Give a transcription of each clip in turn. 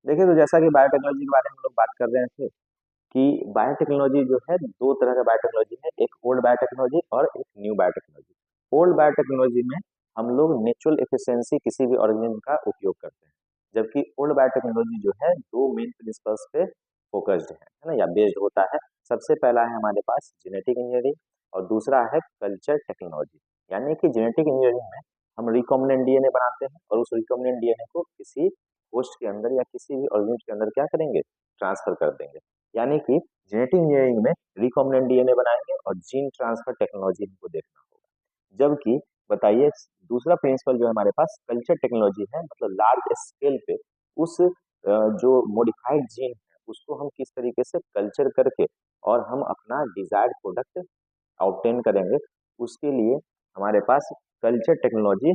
देखिए, तो जैसा कि बायोटेक्नोलॉजी के बारे में हम लोग बात कर रहे थे कि बायोटेक्नोलॉजी जो है 2 तरह का बायोटेक्नोलॉजी है, एक ओल्ड बायोटेक्नोलॉजी और एक न्यू बायोटेक्नोलॉजी। ओल्ड बायोटेक्नोलॉजी में हम लोग नेचुरल एफिशिएंसी किसी भी ऑर्गेनिज्म का उपयोग करते हैं, जबकि ओल्ड बायोटेक्नोलॉजी जो है 2 मेन प्रिंसिपल्स पे फोकस्ड है ना? या बेस्ड होता है। सबसे पहला है हमारे पास जेनेटिक इंजीनियरिंग और दूसरा है कल्चर टेक्नोलॉजी। यानी कि जेनेटिक इंजीनियरिंग में हम रिकॉम्बिनेंट डीएनए बनाते हैं और उस रिकॉम्बिनेंट डीएनए को किसी होस्ट के अंदर या किसी भी ऑर्गेनिज्म के अंदर क्या करेंगे? ट्रांसफर कर देंगे। यानी कि जेनेटिक इंजीनियरिंग में रिकॉम्बिनेंट डीएनए बनाएंगे और जीन ट्रांसफर टेक्नोलॉजी हमको देखना होगा। जबकि बताइए, दूसरा प्रिंसिपल जो है हमारे पास कल्चर टेक्नोलॉजी है, मतलब लार्ज स्केल पे उस जो मॉडिफाइड जीन है उसको हम किस तरीके से कल्चर करके और हम अपना डिजायर्ड प्रोडक्ट ऑब्टेन करेंगे, उसके लिए हमारे पास कल्चर टेक्नोलॉजी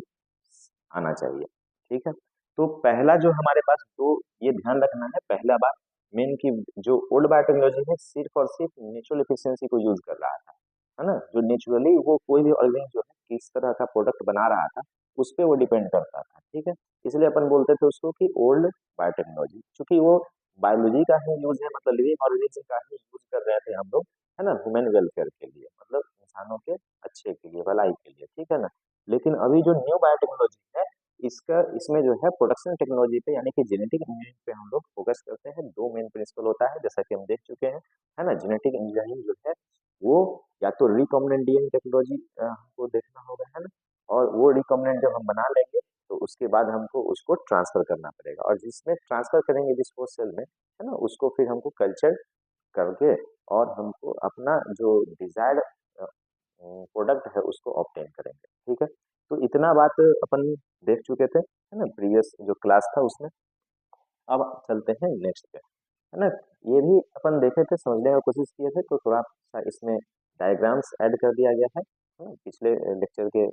आना चाहिए। ठीक है, तो पहला जो हमारे पास दो, ये ध्यान रखना है, पहला बात मेन की जो ओल्ड बायोटेक्नोलॉजी है सिर्फ और सिर्फ नेचुरल एफिशिएंसी को यूज कर रहा था, है ना? जो नेचुरली वो कोई भी ऑर्गेनिज्म जो है किस तरह का प्रोडक्ट बना रहा था उस पर वो डिपेंड करता था। ठीक है, इसलिए अपन बोलते थे उसको कि ओल्ड बायोटेक्नोलॉजी, क्योंकि वो बायोलॉजी का ही यूज है, मतलब लिविंग ऑर्गेनिज्म का ही यूज कर रहे थे हम लोग, है ना? ह्यूमन वेलफेयर के लिए, मतलब इंसानों के अच्छे के लिए, भलाई के लिए। ठीक है ना? लेकिन अभी जो न्यू बायोटेक्नोलॉजी है, इसका इसमें जो है प्रोडक्शन टेक्नोलॉजी पे यानी कि जेनेटिक इंजीनियरिंग पे हम लोग फोकस करते हैं। दो मेन प्रिंसिपल होता है, जैसा कि हम देख चुके हैं, है ना? जेनेटिक इंजीनियरिंग जो है वो या तो रिकॉम्बिनेंट डीएनए टेक्नोलॉजी हमको देखना होगा, है ना? और वो रिकॉम्बिनेंट जब हम बना लेंगे तो उसके बाद हमको उसको ट्रांसफर करना पड़ेगा, और जिसमें ट्रांसफर करेंगे जिस होस्ट सेल में, है ना, उसको फिर हमको कल्चर करके और हमको अपना जो डिजायर्ड प्रोडक्ट है उसको ऑब्टेन करेंगे। ठीक है, तो इतना बात अपन देख चुके थे, है ना, प्रीवियस जो क्लास था उसमें। अब चलते हैं नेक्स्ट पे, है ना? ये भी अपन देखे थे, समझने की कोशिश किए थे, तो थोड़ा सा इसमें डायग्राम्स ऐड कर दिया गया है ना? पिछले लेक्चर के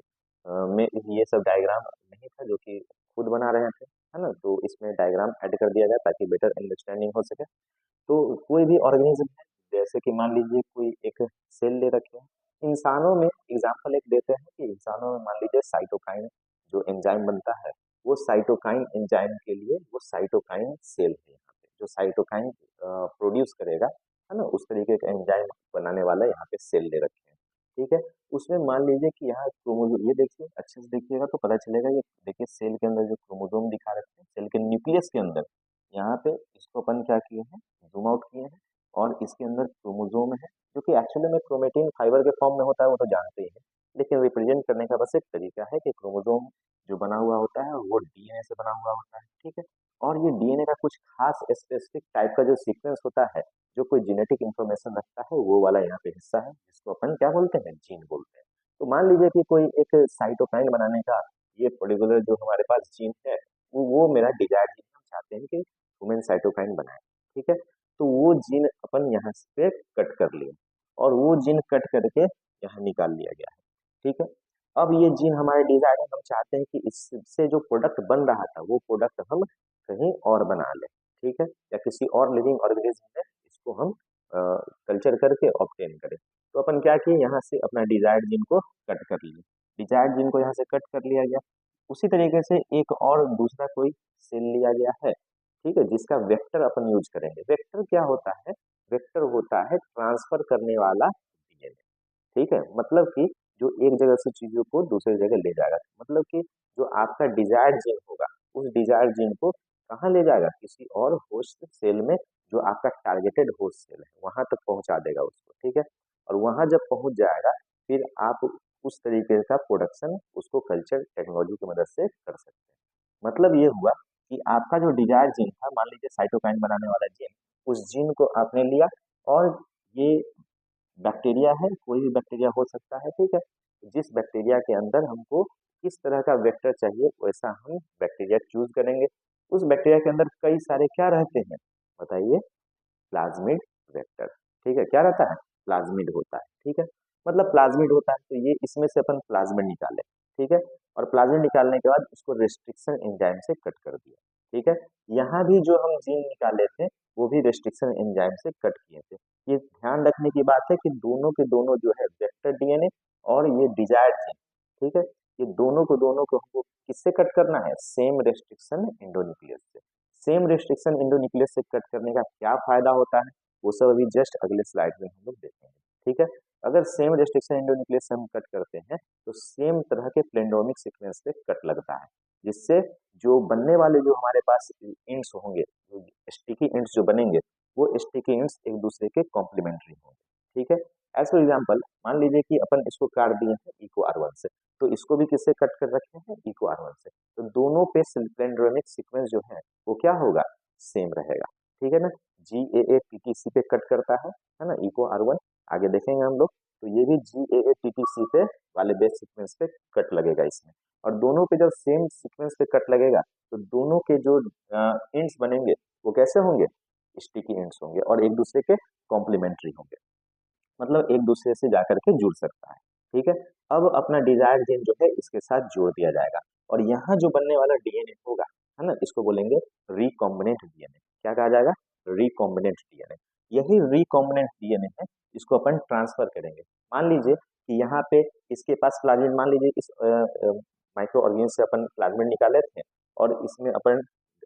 में ये सब डायग्राम नहीं था जो कि खुद बना रहे थे, है ना? तो इसमें डायग्राम ऐड कर दिया गया ताकि बेटर अंडरस्टैंडिंग हो सके। तो कोई भी ऑर्गेनिज्म है, जैसे कि मान लीजिए कोई एक सेल ले रखे हैं, इंसानों में एग्जाम्पल एक देते हैं कि इंसानों में मान लीजिए साइटोकाइन जो एंजाइम बनता है, वो साइटोकाइन एंजाइम के लिए वो साइटोकाइन सेल है यहाँ पे, जो साइटोकाइन प्रोड्यूस करेगा, है ना, उस तरीके का एंजाइम बनाने वाला यहाँ पे सेल ले रखे हैं। ठीक है, उसमें मान लीजिए कि यहाँ क्रोमोजोम, ये देखिए अच्छे से देखिएगा तो पता चलेगा, ये देखिए सेल के अंदर जो क्रोमोजोम दिखा रखे हैं, सेल के न्यूक्लियस के अंदर, यहाँ पे इसको अपन क्या किए हैं, जूम आउट किए हैं, और इसके अंदर क्रोमोजोम है जो कि एक्चुअली में क्रोमेटिन फाइबर के फॉर्म में होता है, वो तो जानते ही हैं, लेकिन रिप्रेजेंट करने का बस एक तरीका है कि क्रोमोजोम जो बना हुआ होता है वो डीएनए से बना हुआ होता है। ठीक है, और ये डीएनए का कुछ खास स्पेसिफिक टाइप का जो सीक्वेंस होता है, जो कोई जेनेटिक इंफॉर्मेशन रखता है, वो वाला यहाँ पे हिस्सा है जिसको अपन क्या बोलते हैं, जीन बोलते हैं। तो मान लीजिए कि कोई एक साइटोकाइन बनाने का ये पर्टिकुलर जो हमारे पास जीन है, वो मेरा डिजायर्ड जीन, हम चाहते हैं कि ह्यूमन साइटोकाइन बनाए। ठीक है, तो वो जीन अपन यहाँ पे कट कर लिए और वो जीन कट करके यहाँ निकाल लिया गया है। ठीक है, अब ये जीन हमारे डिजायर है, हम चाहते हैं कि इससे जो प्रोडक्ट बन रहा था वो प्रोडक्ट हम कहीं और बना लें। ठीक है, या किसी और लिविंग ऑर्गेनिज्म में इसको हम कल्चर करके ऑब्टेन करें। तो अपन क्या किए, यहाँ से अपना डिजायर्ड जीन को कट कर लिए, डिजायर्ड जीन को यहाँ से कट कर लिया गया। उसी तरीके से एक और दूसरा कोई सेल लिया गया है, ठीक है, जिसका वेक्टर अपन यूज करेंगे। वेक्टर क्या होता है, वेक्टर होता है ट्रांसफर करने वाला डीएनए। ठीक है, मतलब कि जो एक जगह से चीजों को दूसरी जगह ले जाएगा, मतलब कि जो आपका डिजायर्ड जीन होगा उस डिजायर्ड जीन को कहाँ ले जाएगा, किसी और होस्ट सेल में, जो आपका टारगेटेड होस्ट सेल है वहां तक पहुंचा देगा उसको। ठीक है, और वहां जब पहुंच जाएगा फिर आप उस तरीके का प्रोडक्शन उसको कल्चर टेक्नोलॉजी की मदद से कर सकते हैं। मतलब ये हुआ कि आपका जो डिजायर्ड जीन था, मान लीजिए साइटोकाइन बनाने वाला जीन, उस जीन को आपने लिया, और ये बैक्टीरिया है, कोई भी बैक्टीरिया हो सकता है। ठीक है, जिस बैक्टीरिया के अंदर हमको किस तरह का वेक्टर चाहिए वैसा हम बैक्टीरिया चूज करेंगे। उस बैक्टीरिया के अंदर कई सारे क्या रहते हैं, बताइए, प्लाज्मिड वेक्टर। ठीक है, क्या रहता है, प्लाज्मिड होता है। ठीक है, मतलब प्लाज्मिड होता है, तो ये इसमें से अपन प्लाज्मिड निकाले। ठीक है, और प्लाज्मिड निकालने के बाद उसको रेस्ट्रिक्शन एंजाइम से कट कर दिया। ठीक है, यहाँ भी जो हम जीन निकाले थे वो भी रेस्ट्रिक्शन एंजाइम से कट किए थे। ये ध्यान रखने की बात है कि दोनों के दोनों जो है वेक्टर डीएनए और ये डिजायर्ड जीन, ठीक है, ये दोनों को हमको किससे कट करना है, सेम रेस्ट्रिक्शन एंडोन्यूक्लियस से। सेम रेस्ट्रिक्शन एंडोन्यूक्लियस से कट करने का क्या फायदा होता है, वो सब अभी जस्ट अगले स्लाइड में हम लोग देखेंगे। ठीक है, अगर सेम रेस्ट्रिक्शन एंडोन्यूक्लियस से हम कट करते हैं तो सेम तरह के प्लेंडोमिक सीक्वेंस पे कट लगता है, जिससे जो बनने वाले जो हमारे पास इंड्स होंगे, स्टिकी इंड्स जो बनेंगे, वो स्टिकी इंड्स एक दूसरे के कॉम्प्लीमेंट्री होंगे। ठीक है, एज फॉर एग्जाम्पल मान लीजिए कि अपन इसको काट दिए हैं इको R1 से, तो इसको भी किससे कट कर रखे हैं, इको R1 से, तो दोनों पे प्लेंडोमिक सीक्वेंस जो है वो क्या होगा, सेम रहेगा। ठीक है ना, GAA-TTC पे कट करता है ना, इको R1, आगे देखेंगे हम लोग, तो ये भी GAA-TTC पे वाले बेस सीक्वेंस पे कट लगेगा इसमें, और दोनों पे जब सेम सीक्वेंस पे कट लगेगा तो दोनों के जो एंड्स बनेंगे वो कैसे होंगे, स्टिकी एंड्स होंगे और एक दूसरे के कॉम्प्लीमेंट्री होंगे, मतलब एक दूसरे से जाकर के जुड़ सकता है। ठीक है, अब अपना डिजायर्ड जीन जो है इसके साथ जोड़ दिया जाएगा, और यहाँ जो बनने वाला डीएनए होगा, है ना, इसको बोलेंगे रिकॉम्बिनेंट डीएनए। क्या कहा जाएगा, रिकॉम्बिनेंट डीएनए। यही रिकॉम्बिनेंट डीएनए है, इसको अपन ट्रांसफर करेंगे। मान लीजिए कि यहाँ पे इसके पास प्लाज्मिड, मान लीजिए इस माइक्रो ऑर्गेनिज्म से अपन प्लाज्मिड निकाले थे और इसमें अपन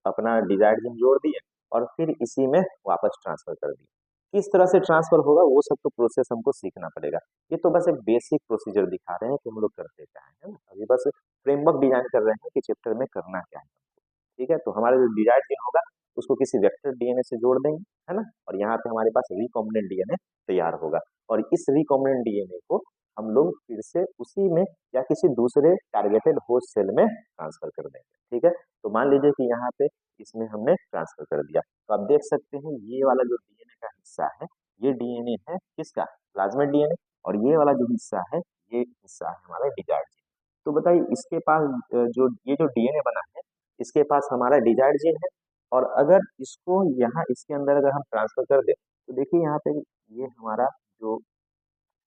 अपना डिजायर्ड जीन जोड़ दिए और फिर इसी में वापस ट्रांसफर कर दिए। किस तरह से ट्रांसफर होगा वो सब तो प्रोसेस हमको सीखना पड़ेगा, ये तो बस एक बेसिक प्रोसीजर दिखा रहे हैं कि हम लोग करते क्या है ना, अभी बस फ्रेमवर्क डिजाइन कर रहे हैं कि चैप्टर में करना क्या है। ठीक है, तो हमारा जो डिजायर्ड जीन होगा उसको किसी वेक्टर डीएनए से जोड़ देंगे, है ना, और यहाँ पे हमारे पास रिकॉम्बिनेंट डीएनए तैयार होगा, और इस रिकॉम्बिनेंट डीएनए को हम लोग फिर से उसी में या किसी दूसरे टारगेटेड होस्ट सेल में ट्रांसफर कर देंगे। ठीक है, तो मान लीजिए कि यहाँ पे इसमें हमने ट्रांसफर कर दिया, तो आप देख सकते हैं ये वाला जो डीएनए का हिस्सा है, ये डीएनए है किसका, प्लाज्मिड डीएनए, और ये वाला जो हिस्सा है ये हिस्सा है हमारा डिजायर्ड जीन। तो बताइए इसके पास जो ये जो डीएनए बना है इसके पास हमारा डिजायर्ड जीन है, और अगर इसको यहाँ इसके अंदर अगर हम ट्रांसफर कर दें तो देखिए यहाँ पे ये हमारा जो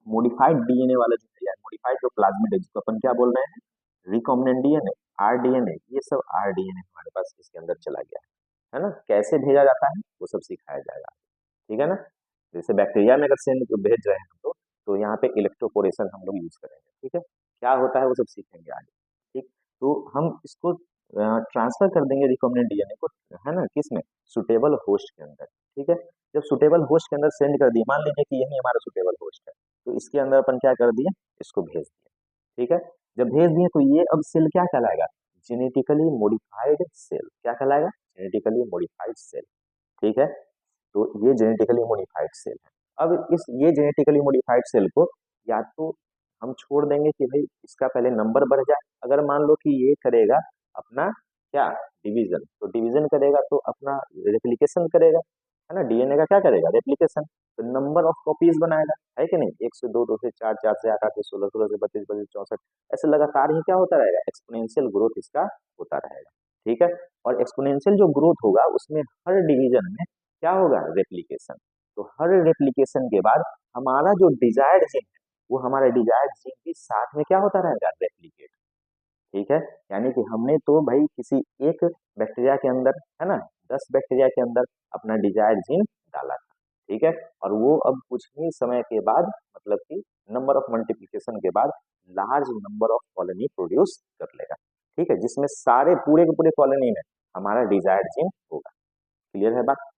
मॉडिफाइड डीएनए वाला जो है, मॉडिफाइड जो प्लाज्मिड है जिसको अपन क्या बोल रहे हैं, रिकॉम्बिनेंट डीएनए, आरडीएनए, ये सब आरडीएनए हमारे पास इसके अंदर चला गया है ना, कैसे भेजा जाता है वो सब सिखाया जाएगा। ठीक है ना, जैसे बैक्टीरिया में अगर सेंड भेज रहे हैं हम लोग तो यहाँ पे इलेक्ट्रोपोरेशन हम लोग यूज करेंगे। ठीक है, क्या होता है वो सब सीखेंगे आगे। ठीक, तो हम इसको ट्रांसफर कर देंगे रिकॉम्बिनेंट डीएनए को, है ना, किस में, सुटेबल होस्ट के अंदर। ठीक है, जब सुटेबल होस्ट के अंदर सेंड कर दिए, मान लीजिए कि यही हमारा सुटेबल होस्ट है, तो इसके अंदर अपन क्या कर दिए, इसको भेज दिए। ठीक है, जब भेज दिए तो ये अब सेल क्या कहलाएगा, जेनेटिकली मॉडिफाइड सेल। क्या कहलाएगा, जेनेटिकली मॉडिफाइड सेल। ठीक है, तो ये जेनेटिकली मॉडिफाइड सेल है। अब इस ये जेनेटिकली मॉडिफाइड सेल को या तो हम छोड़ देंगे कि भाई इसका पहले नंबर बढ़ जाए, अगर मान लो कि ये करेगा अपना क्या, डिवीजन, तो डिवीजन करेगा तो अपना रेप्लिकेशन करेगा, है ना, डीएनए का क्या करेगा, रेप्लिकेशन, तो नंबर ऑफ कॉपीज बनाएगा, है कि नहीं, 1 से 2, 2 से 4, 4 से 8, 8 से 16, 16 से 32, 32 64, ऐसे लगातार ही क्या होता रहेगा, एक्सपोनेंशियल ग्रोथ इसका होता रहेगा। ठीक है, और एक्सपोनेंशियल जो ग्रोथ होगा उसमें हर डिवीजन में क्या होगा, रेप्लिकेशन, तो हर रेप्लिकेशन के बाद हमारा जो डिजायर्ड जीन है वो हमारा डिजायर्ड जीन भी साथ में क्या होता रहेगा, रेप्लिकेट। ठीक है, यानी कि हमने तो भाई किसी एक बैक्टीरिया के अंदर, है ना, 10 बैक्टीरिया के अंदर अपना डिजायर्ड जीन डाला था। ठीक है, और वो अब कुछ ही समय के बाद, मतलब कि नंबर ऑफ मल्टीप्लिकेशन के बाद large number of colony produce कर लेगा। ठीक है, जिसमें सारे पूरे के पूरे कॉलोनी में हमारा डिजायर्ड जीन होगा। क्लियर है बात,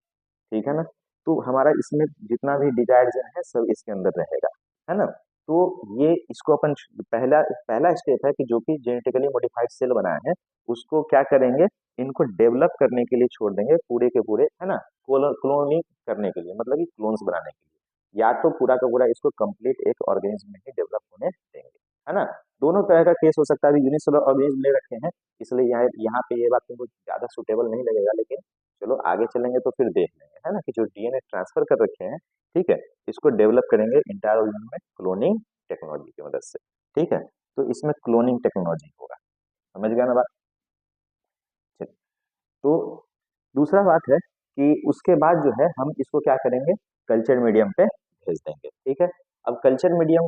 ठीक है ना, तो हमारा इसमें जितना भी डिजायर्ड जीन है सब इसके अंदर रहेगा, है ना, तो ये इसको अपन पहला पहला स्टेप है कि जो कि जेनेटिकली मॉडिफाइड सेल बनाया है उसको क्या करेंगे, इनको डेवलप करने के लिए छोड़ देंगे पूरे के पूरे, है ना, क्लोनिंग करने के लिए, मतलब कि क्लोन्स बनाने के लिए, या तो पूरा का पूरा इसको कंप्लीट एक ऑर्गेनिज्म में ही डेवलप होने देंगे, है ना। दोनों तरह का केस हो सकता है, अभी यूनिसेलुलर ऑर्गेनिज्म ले रखे हैं इसलिए यहाँ यहाँ पे ये बात तुमको ज्यादा सुटेबल नहीं लगेगा, लेकिन चलो आगे चलेंगे तो फिर देख लेंगे, है ना, कि जो डीएनए ट्रांसफर कर रखे हैं, ठीक है, इसको डेवलप करेंगे इंटायर ऑर्गेनिज्म में क्लोनिंग टेक्नोलॉजी की मदद से। ठीक है, तो इसमें क्लोनिंग टेक्नोलॉजी होगा, समझ गया ना बात। चलिए, तो दूसरा बात है कि उसके बाद जो है हम इसको क्या करेंगे, कल्चर मीडियम पे भेज देंगे। ठीक है, अब कल्चर मीडियम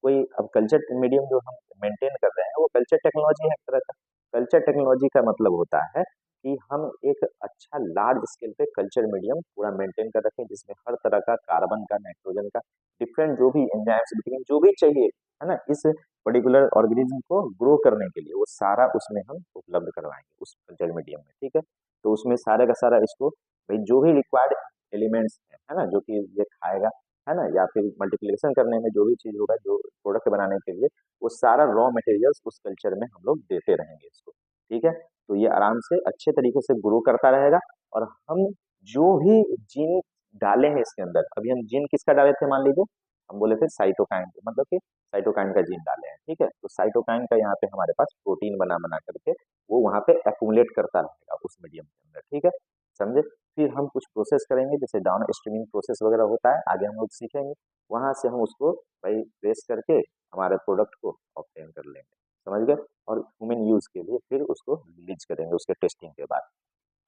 कोई, अब कल्चर मीडियम जो हम मेंटेन कर रहे हैं वो कल्चर टेक्नोलॉजी है एक तरह का। कल्चर टेक्नोलॉजी का मतलब होता है कि हम एक अच्छा लार्ज स्केल पे कल्चर मीडियम पूरा मेंटेन कर रखें जिसमें हर तरह का कार्बन का, नाइट्रोजन का, डिफरेंट जो भी एंजाइम्स जो भी चाहिए, है ना, इस पर्टिकुलर ऑर्गेनिज्म को ग्रो करने के लिए वो सारा उसमें हम उपलब्ध करवाएंगे उस कल्चर मीडियम में। ठीक है, तो उसमें सारा का सारा इसको भाई जो भी रिक्वायर्ड एलिमेंट्स है ना, जो कि ये खाएगा, है ना, या फिर मल्टीप्लिकेशन करने में जो भी चीज होगा, जो प्रोडक्ट बनाने के लिए, वो सारा रॉ मटेरियल्स उस कल्चर में हम लोग देते रहेंगे इसको। ठीक है, तो ये आराम से अच्छे तरीके से ग्रो करता रहेगा। और हम जो भी जीन डाले हैं इसके अंदर, अभी हम जीन किसका डाले थे मान लीजिए, हम बोले थे साइटोकाइन, मतलब कि साइटोकाइन का जीन डाले हैं। ठीक है, तो साइटोकाइन का यहाँ पे हमारे पास प्रोटीन बना बना करके वो वहाँ पे एक्यूमुलेट करता रहेगा उस मीडियम के अंदर। ठीक है, समझे। फिर हम कुछ प्रोसेस करेंगे, जैसे डाउन स्ट्रीमिंग प्रोसेस वगैरह होता है, आगे हम लोग सीखेंगे। वहां से हम उसको भाई प्रेस करके हमारे प्रोडक्ट को ऑब्टेन कर लेंगे, समझ गए। और ह्यूमन यूज के लिए फिर उसको रिलीज करेंगे उसके टेस्टिंग के बाद।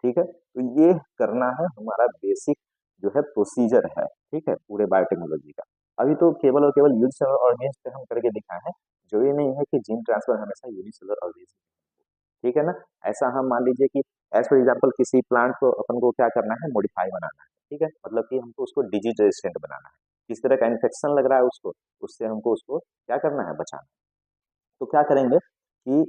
ठीक है, तो ये करना है हमारा बेसिक जो है प्रोसीजर है। ठीक है, पूरे बायोटेक्नोलॉजी का। अभी तो केवल और केवल यूनिसेलुलर ऑर्गेनिज पे हम करके दिखाए हैं, जो ये नहीं है कि जीन ट्रांसफर हमेशा यूनिसेलुलर ऑर्गेनिज। ठीक है ना। ऐसा हम मान लीजिए कि एज फॉर एग्जाम्पल किसी प्लांट को अपन को क्या करना है, मॉडिफाई बनाना है। ठीक है, मतलब कि हमको उसको डिजीज रेजिस्टेंट बनाना है, किस तरह का इन्फेक्शन लग रहा है उसको, उससे हमको उसको क्या करना है, बचाना है। तो क्या करेंगे कि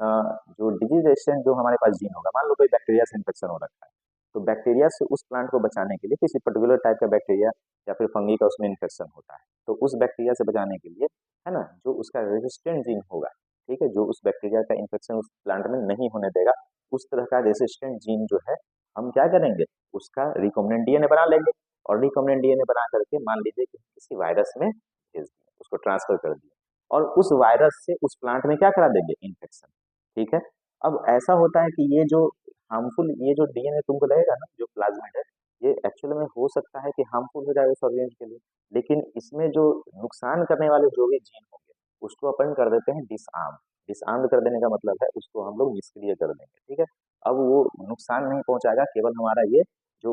अ, जो डिजीज रेजिस्टेंट जो हमारे पास जीन होगा, मान लो कोई बैक्टीरिया से इन्फेक्शन हो रखा है, तो बैक्टीरिया से उस प्लांट को बचाने के लिए किसी पर्टिकुलर टाइप का बैक्टीरिया या फिर फंगी का उसमें इन्फेक्शन होता है, तो उस बैक्टीरिया से बचाने के लिए, है ना, जो उसका रेजिस्टेंट जीन होगा, ठीक है, जो उस बैक्टीरिया का इन्फेक्शन उस प्लांट में नहीं होने देगा, उस तरह का रेजिस्टेंट जीन जो है, हम क्या करेंगे, उसका रिकॉम्बिनेंट डीएनए बना लेंगे। और रिकॉम्बिनेंट डीएनए बना करके मान लीजिए कि किसी वायरस में भेज दिए, उसको ट्रांसफर कर दिया, और उस वायरस से उस प्लांट में क्या करा देंगे, इन्फेक्शन। ठीक है, अब ऐसा होता है कि ये जो हार्मफुल, ये जो डीएनए तुमको लगेगा ना, जो प्लाज्मिड है, ये एक्चुअल में हो सकता है कि हार्मफुल हो जाए उस ऑर्गेनिज्म के लिए, लेकिन इसमें जो नुकसान करने वाले जो भी जीन होंगे, उसको अपन कर देते हैं डिसआर्म। डिसआर्म कर देने का मतलब है उसको हम लोग निष्क्रिय कर देंगे। ठीक है, अब वो नुकसान नहीं पहुंचाएगा, केवल हमारा ये जो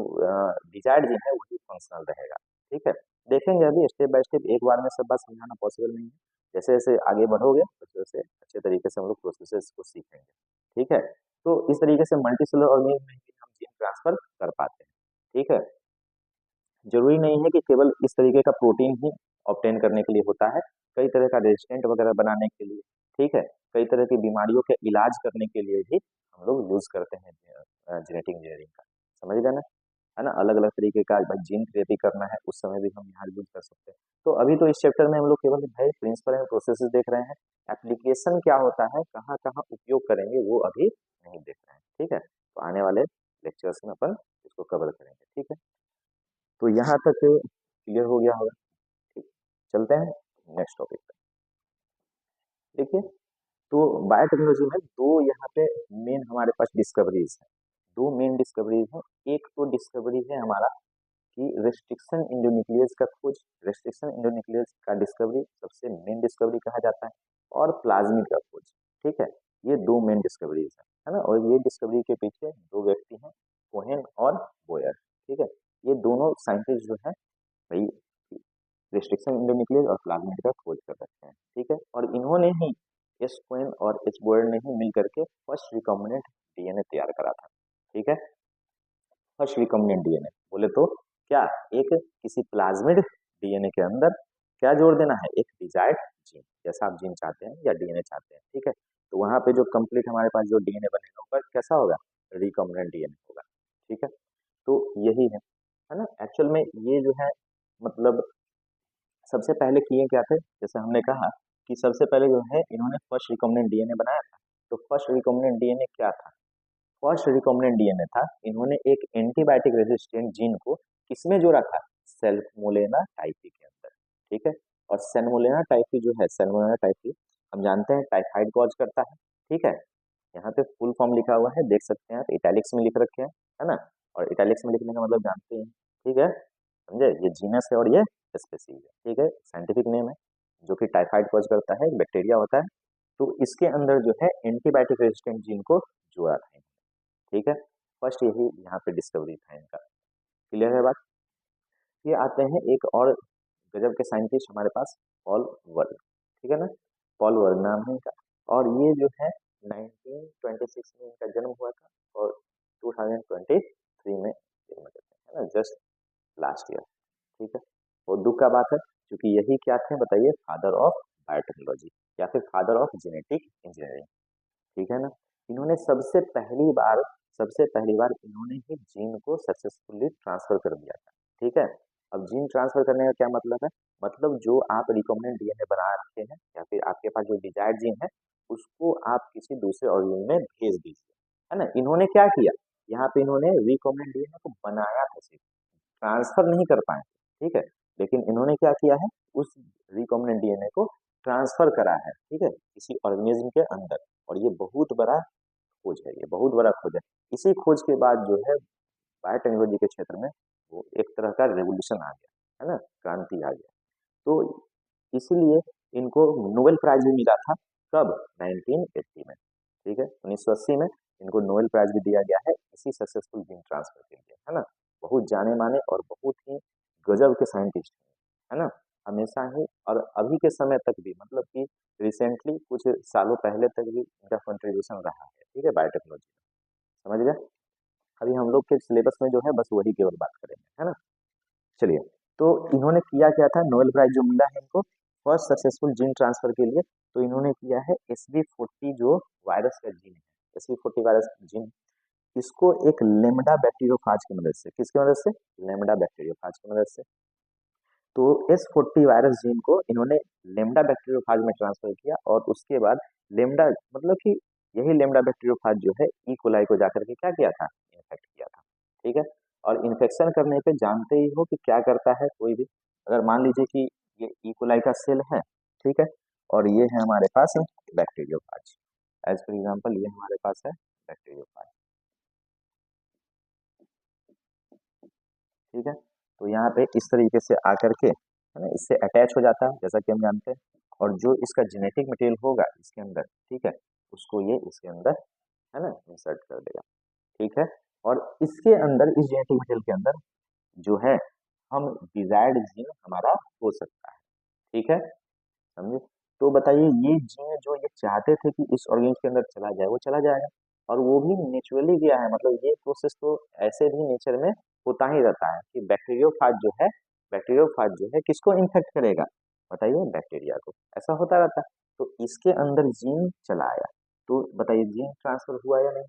डिजायर्ड जीन है वही फंक्शनल रहेगा। ठीक है, देखेंगे अभी स्टेप बाय स्टेप, एक बार में सब बात समझाना पॉसिबल नहीं है। जैसे जैसे आगे बढ़ोगे वैसे वैसे अच्छे तरीके से हम लोग प्रोसेसेस को सीखेंगे। ठीक है, तो इस तरीके से मल्टी सेलुलर ऑर्गेनिज्म में भी हम जीन ट्रांसफर कर पाते हैं। ठीक है, जरूरी नहीं है कि केवल इस तरीके का प्रोटीन ही ऑब्टेन करने के लिए होता है, कई तरह का रेजिस्टेंट वगैरह बनाने के लिए, ठीक है, कई तरह की बीमारियों के इलाज करने के लिए भी हम लोग यूज करते हैं जेनेटिक इंजीनियरिंग का। समझ गए ना, है ना, अलग अलग तरीके का भाई जीन थेरेपी करना है उस समय भी हम यहाँ यूज कर सकते हैं। तो अभी तो इस चैप्टर में हम लोग केवल भाई प्रिंसिपल एंड प्रोसेसेस देख रहे हैं, एप्लीकेशन क्या होता है, कहाँ कहाँ उपयोग करेंगे, वो अभी नहीं देख रहे हैं। ठीक है, तो आने वाले लेक्चर्स में अपन इसको कवर करेंगे। ठीक है, तो यहाँ तक क्लियर हो गया होगा। ठीक, चलते हैं नेक्स्ट टॉपिक पे। देखिए, तो बायोटेक्नोलॉजी में दो यहाँ पे मेन हमारे पास डिस्कवरीज है, दो मेन डिस्कवरीज है। एक तो डिस्कवरी है हमारा कि रेस्ट्रिक्शन इंडोन्यूक्लियस का खोज, रेस्ट्रिक्शन इंडोन्यूक्लियस का डिस्कवरी सबसे मेन डिस्कवरी कहा जाता है, और प्लाज्मिड का खोज। ठीक है, ये दो मेन डिस्कवरीज है ना, और ये डिस्कवरी के पीछे दो व्यक्ति हैं, कोहेन और बोयर। ठीक है, ये दोनों साइंटिस्ट जो है भाई रेस्ट्रिक्शन इंडोन्यूक्लियस और प्लाज्मिड का खोज कर रखे हैं। ठीक है, और इन्होंने ही, एस कोहेन और एच बोयर ने ही मिल करके फर्स्ट रिकॉम्बिनेंट डीएनए तैयार करा था। ठीक है, फर्स्ट रिकॉम्बिनेंट डीएनए बोले तो क्या, एक किसी प्लाज्मिड डीएनए के अंदर क्या जोड़ देना है, एक डिजायर्ड जीन, जैसा आप जीन चाहते हैं या डीएनए चाहते हैं। ठीक है, तो वहां पे जो कंप्लीट हमारे पास जो डीएनए बनेगा होगा कैसा होगा, रिकॉम्बिनेंट डीएनए होगा। ठीक है, तो यही है ना, एक्चुअल में ये जो है, मतलब सबसे पहले किए क्या थे, जैसे हमने कहा कि सबसे पहले जो है इन्होंने फर्स्ट रिकॉम्बिनेंट डीएनए बनाया था। तो फर्स्ट रिकॉम्बिनेंट डीएनए क्या था, फर्स्ट रिकॉम्बिनेंट डीएनए था, इन्होंने एक एंटीबायोटिक रेजिस्टेंट जीन को किसमें जोड़ा था, सैल्मोनेला टाइफी के अंदर। ठीक है, और सैल्मोनेला टाइफी जो है, सैल्मोनेला टाइफी हम जानते हैं टाइफाइड कॉज करता है। ठीक है, यहाँ पे फुल फॉर्म लिखा हुआ है, देख सकते हैं आप, इटैलिक्स में लिख रखे हैं, है ना, और इटैलिक्स में लिखने का मतलब जानते हैं। ठीक है, समझे, ये जीनस है और ये स्पेसीज है। ठीक है, साइंटिफिक नेम है, जो कि टाइफाइड कॉज करता है, बैक्टीरिया होता है। तो इसके अंदर जो है एंटीबायोटिक रेजिस्टेंट जीन को जोड़ा था। ठीक है, फर्स्ट यही यहाँ पे डिस्कवरी था इनका। क्लियर है बात। ये आते हैं एक और गजब के साइंटिस्ट हमारे पास, पॉल वर्ल्ड। ठीक है ना, पॉल वर्ल्ड नाम है इनका, और ये जो है 1926 में इनका जन्म हुआ था, और 2023 में जन्म करते हैं, है ना, जस्ट लास्ट ईयर। ठीक है, और दुख का बात है, क्योंकि यही क्या थे बताइए, फादर ऑफ बायोटेक्नोलॉजी या फिर फादर ऑफ जेनेटिक इंजीनियरिंग। ठीक है ना, इन्होंने सबसे पहली बार सबसे पहली बार इन्होंने ही जीन को सक्सेसफुली ट्रांसफर कर दिया था। ठीक है, अब जीन ट्रांसफर करने का क्या मतलब है, मतलब जो आप रिकॉम्बिनेंट डीएनए बना रखे हैं या फिर आपके पास जो डिजायर्ड जीन है उसको आप किसी दूसरे ऑर्गेनिज्म में भेज दीजिए, है ना। इन्होंने क्या किया, यहाँ पे इन्होंने रिकॉम्बिनेंट डीएनए को बनाया था, सिर्फ ट्रांसफर नहीं कर पाए, ठीक है। लेकिन इन्होंने क्या किया है, उस रिकॉम्बिनेंट डीएनए को ट्रांसफर करा है, ठीक है, किसी ऑर्गेनिज्म के अंदर। और ये बहुत बड़ा खोज है, ये बहुत बड़ा खोज है। इसी खोज के बाद जो है बायोटेक्नोलॉजी के क्षेत्र में वो एक तरह का रेवोल्यूशन आ गया, है ना, क्रांति आ गया। तो इसीलिए इनको नोबेल प्राइज भी मिला था, कब, 1980 में, ठीक है, 1980 में इनको नोबेल प्राइज भी दिया गया है इसी सक्सेसफुल जीन ट्रांसफर के लिए, है ना। बहुत जाने माने और बहुत ही गजब के साइंटिस्ट हैं, है ना, हमेशा ही। और अभी के समय तक भी, मतलब कि रिसेंटली कुछ सालों पहले तक भी इनका कंट्रीब्यूशन रहा है, ठीक है, बायोटेक्नोलॉजी में, समझ गए। अभी हम लोग के सिलेबस में जो है बस वही केवल बात करेंगे, है ना। चलिए, तो इन्होंने किया क्या था, नोबेल प्राइज जो मिला है इनको फर्स्ट सक्सेसफुल जीन ट्रांसफर के लिए, तो इन्होंने किया है SV40 जो वायरस का जीन है, SV40 वायरस जीन, इसको एक लेमडा बैक्टीरियोफाज की मदद से, किसकी मदद से, लेमडा बैक्टीरियोफाज की मदद से। तो S40 वायरस जीन को इन्होंने लेमडा बैक्टीरियोफाज में ट्रांसफर किया, और उसके बाद लेमडा, मतलब कि यही लेमडा बैक्टीरियोफाज जो है ई कोलाई को जाकर के क्या किया था, इन्फेक्ट किया था, ठीक है। और इन्फेक्शन करने पे जानते ही हो कि क्या करता है कोई भी, अगर मान लीजिए कि ये ई कोलाई का सेल है, ठीक है, और ये है हमारे पास बैक्टीरियोफाज, एज फॉर एग्जाम्पल ये हमारे पास है बैक्टीरियोफाज, ठीक है। तो यहाँ पे इस तरीके से आकर के, है ना, इससे अटैच हो जाता है जैसा कि हम जानते हैं, और जो इसका जेनेटिक मटेरियल होगा इसके अंदर, ठीक है, उसको ये इसके अंदर, है ना, इंसर्ट कर देगा, ठीक है। और इसके अंदर, इस जेनेटिक मटेरियल के अंदर जो है, हम डिजायर्ड जीन हमारा हो सकता है, ठीक है, समझे। तो बताइए, ये जीन जो ये चाहते थे कि इस ऑर्गेनिज के अंदर चला जाए, वो चला जाएगा, और वो भी नेचुरली गया है, मतलब ये प्रोसेस तो ऐसे भी नेचर में होता ही रहता है कि बैक्टीरियोफाज जो है, बैक्टीरियोफाज जो है किसको इन्फेक्ट करेगा, बताइए, बैक्टीरिया को, ऐसा होता रहता है। तो इसके अंदर जीन चला आया, तो बताइए जीन ट्रांसफर हुआ या नहीं,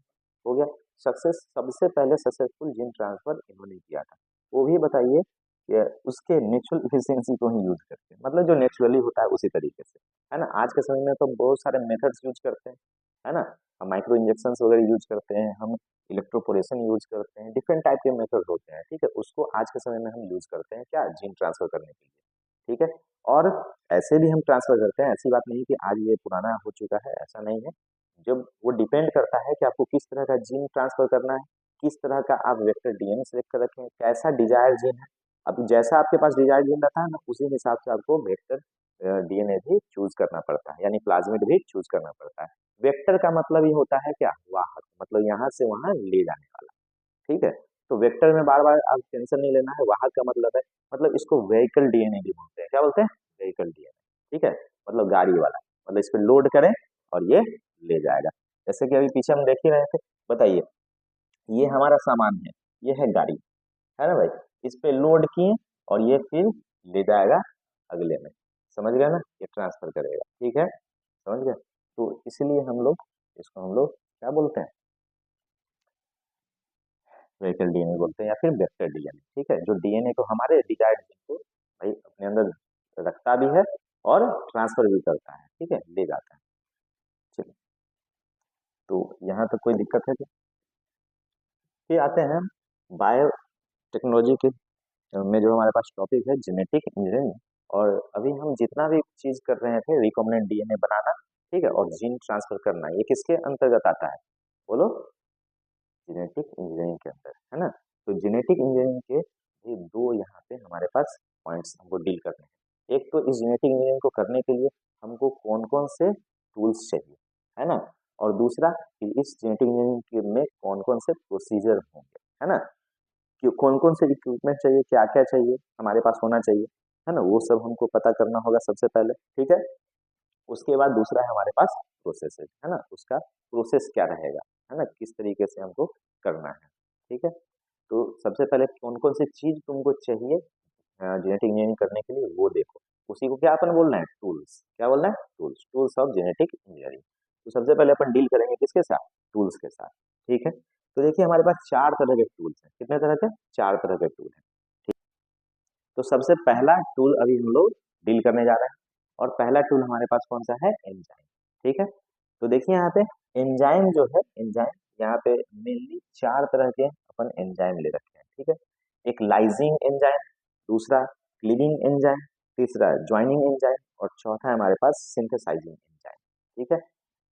हो गया सक्सेस, सबसे पहले सक्सेसफुल जीन ट्रांसफर इन्होंने किया था, वो भी बताइए कि उसके नेचुरल इफिशियंसी को ही यूज करके, मतलब जो नेचुरली होता है उसी तरीके से, है ना। आज के समय में तो बहुत सारे मेथड्स यूज करते हैं, है ना, हम माइक्रो इंजेक्शन वगैरह यूज करते हैं, हम इलेक्ट्रोपोरेशन यूज करते हैं, डिफरेंट टाइप के मेथड होते हैं, ठीक है, उसको आज के समय में हम यूज करते हैं क्या, जीन ट्रांसफर करने के लिए, ठीक है। और ऐसे भी हम ट्रांसफर करते हैं, ऐसी बात नहीं कि आज ये पुराना हो चुका है, ऐसा नहीं है। जब वो डिपेंड करता है कि आपको किस तरह का जीन ट्रांसफर करना है, किस तरह का आप वेक्टर डीएनए सेलेक्ट कर रखें, कैसा डिजायर जीन है। अब जैसा आपके पास डिजायर जीन रहता है ना, उसी हिसाब से आपको वेक्टर डीएनए भी चूज करना पड़ता है, यानी प्लाज्मिड भी चूज करना पड़ता है। वेक्टर का मतलब ये होता है क्या, वाहक, मतलब यहाँ से वहां ले जाने वाला, ठीक है। तो वेक्टर में बार बार आप टेंशन नहीं लेना है, वाहक का मतलब है, मतलब इसको व्हीकल डीएनए भी बोलते हैं, क्या बोलते हैं, व्हीकल डीएनए, ठीक है, मतलब गाड़ी वाला, मतलब इस पे लोड करें और ये ले जाएगा। जैसे कि अभी पीछे हम देख ही रहे थे, बताइए, ये हमारा सामान है, ये है गाड़ी, है ना भाई, इस पे लोड किए और ये फिर ले जाएगा अगले में, समझ गए ना, ये ट्रांसफर करेगा, ठीक है, समझ गए। तो इसलिए हम लोग इसको हम लोग क्या बोलते हैं, व्हीकल डीएनए बोलते हैं या फिर वेक्टर डीएनए, ठीक है, जो डीएनए को, हमारे डिजायर्ड जीन को भाई अपने अंदर रखता भी है और ट्रांसफर भी करता है, ठीक है, ले जाता है। चलिए, तो यहाँ तक कोई दिक्कत है क्या। फिर आते हैं बायोटेक्नोलॉजी के में, जो हमारे पास टॉपिक है जेनेटिक इंजीनियरिंग। और अभी हम जितना भी चीज कर रहे थे, रिकॉम्बिनेंट डीएनए बनाना, ठीक है, और जीन ट्रांसफर करना, ये किसके अंतर्गत आता है, बोलो, जेनेटिक इंजीनियरिंग के अंदर, है ना। तो जेनेटिक इंजीनियरिंग के ये दो यहाँ पे हमारे पास पॉइंट्स हमको डील करने हैं। एक तो इस जेनेटिक इंजीनियरिंग को करने के लिए हमको कौन कौन से टूल्स चाहिए, है ना, और दूसरा कि इस जेनेटिक इंजीनियरिंग में कौन कौन से प्रोसीजर होंगे, है ना, कि कौन कौन से इक्विपमेंट चाहिए, क्या क्या चाहिए हमारे पास होना चाहिए, है ना, वो सब हमको पता करना होगा सबसे पहले, ठीक है। उसके बाद दूसरा है हमारे पास प्रोसेस, है ना, उसका प्रोसेस क्या रहेगा, है ना, किस तरीके से हमको करना है, ठीक है। तो सबसे पहले कौन कौन सी चीज तुमको चाहिए जेनेटिक इंजीनियरिंग करने के लिए, वो देखो, उसी को क्या अपन बोलना है, टूल्स, क्या बोलना है, tools, tools of genetic engineering. तो सबसे पहले अपन डील करेंगे किसके साथ, टूल्स के साथ, ठीक है। तो देखिए हमारे पास चार तरह के टूल्स हैं। कितने तरह के? चार तरह के टूल हैं। ठीक। तो सबसे पहला टूल अभी हम लोग डील करने जा रहे हैं, और पहला टूल हमारे पास कौन सा है? एंजाइम। ठीक है। तो देखिए यहाँ पे एंजाइम जो है, एंजाइम यहाँ पे मेनली चार तरह के अपन एंजाइम ले रखे हैं। ठीक है। एक लाइजिंग एंजाइम, दूसरा क्लीविंग एंजाइम, तीसरा ज्वाइनिंग एंजाइम, और चौथा है हमारे पास सिंथेसाइजिंग एंजाइम। ठीक है।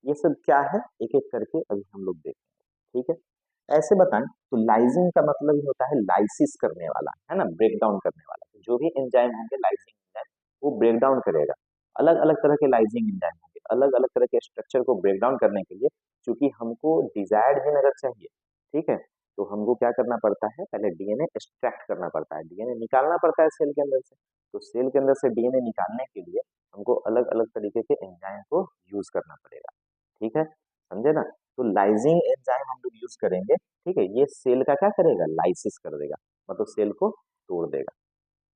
ये सब क्या है एक एक करके अभी हम लोग देखेंगे। ठीक है। ऐसे बताएं तो लाइजिंग का मतलब ही होता है लाइसिस करने वाला, है ना, ब्रेक डाउन करने वाला। तो जो भी एंजाइम होंगे लाइजिंग एंजाइम, वो ब्रेक डाउन करेगा। अलग अलग तरह के लाइजिंग एंजाइम होंगे, अलग अलग तरह के स्ट्रक्चर को ब्रेक डाउन करने के लिए, क्योंकि हमको डिजायर्ड जीन अगर चाहिए, ठीक है, तो हमको क्या करना पड़ता है? पहले डीएनए एक्सट्रैक्ट करना पड़ता है, डीएनए निकालना पड़ता है सेल के अंदर से। तो सेल के अंदर से डीएनए निकालने के लिए हमको अलग अलग तरीके के एंजाइम को यूज करना पड़ेगा। ठीक है, समझे ना? तो लाइजिंग एंजाइम हम लोग यूज करेंगे। ठीक है, ये सेल का क्या करेगा? लाइसिस कर देगा, मतलब सेल को तोड़ देगा।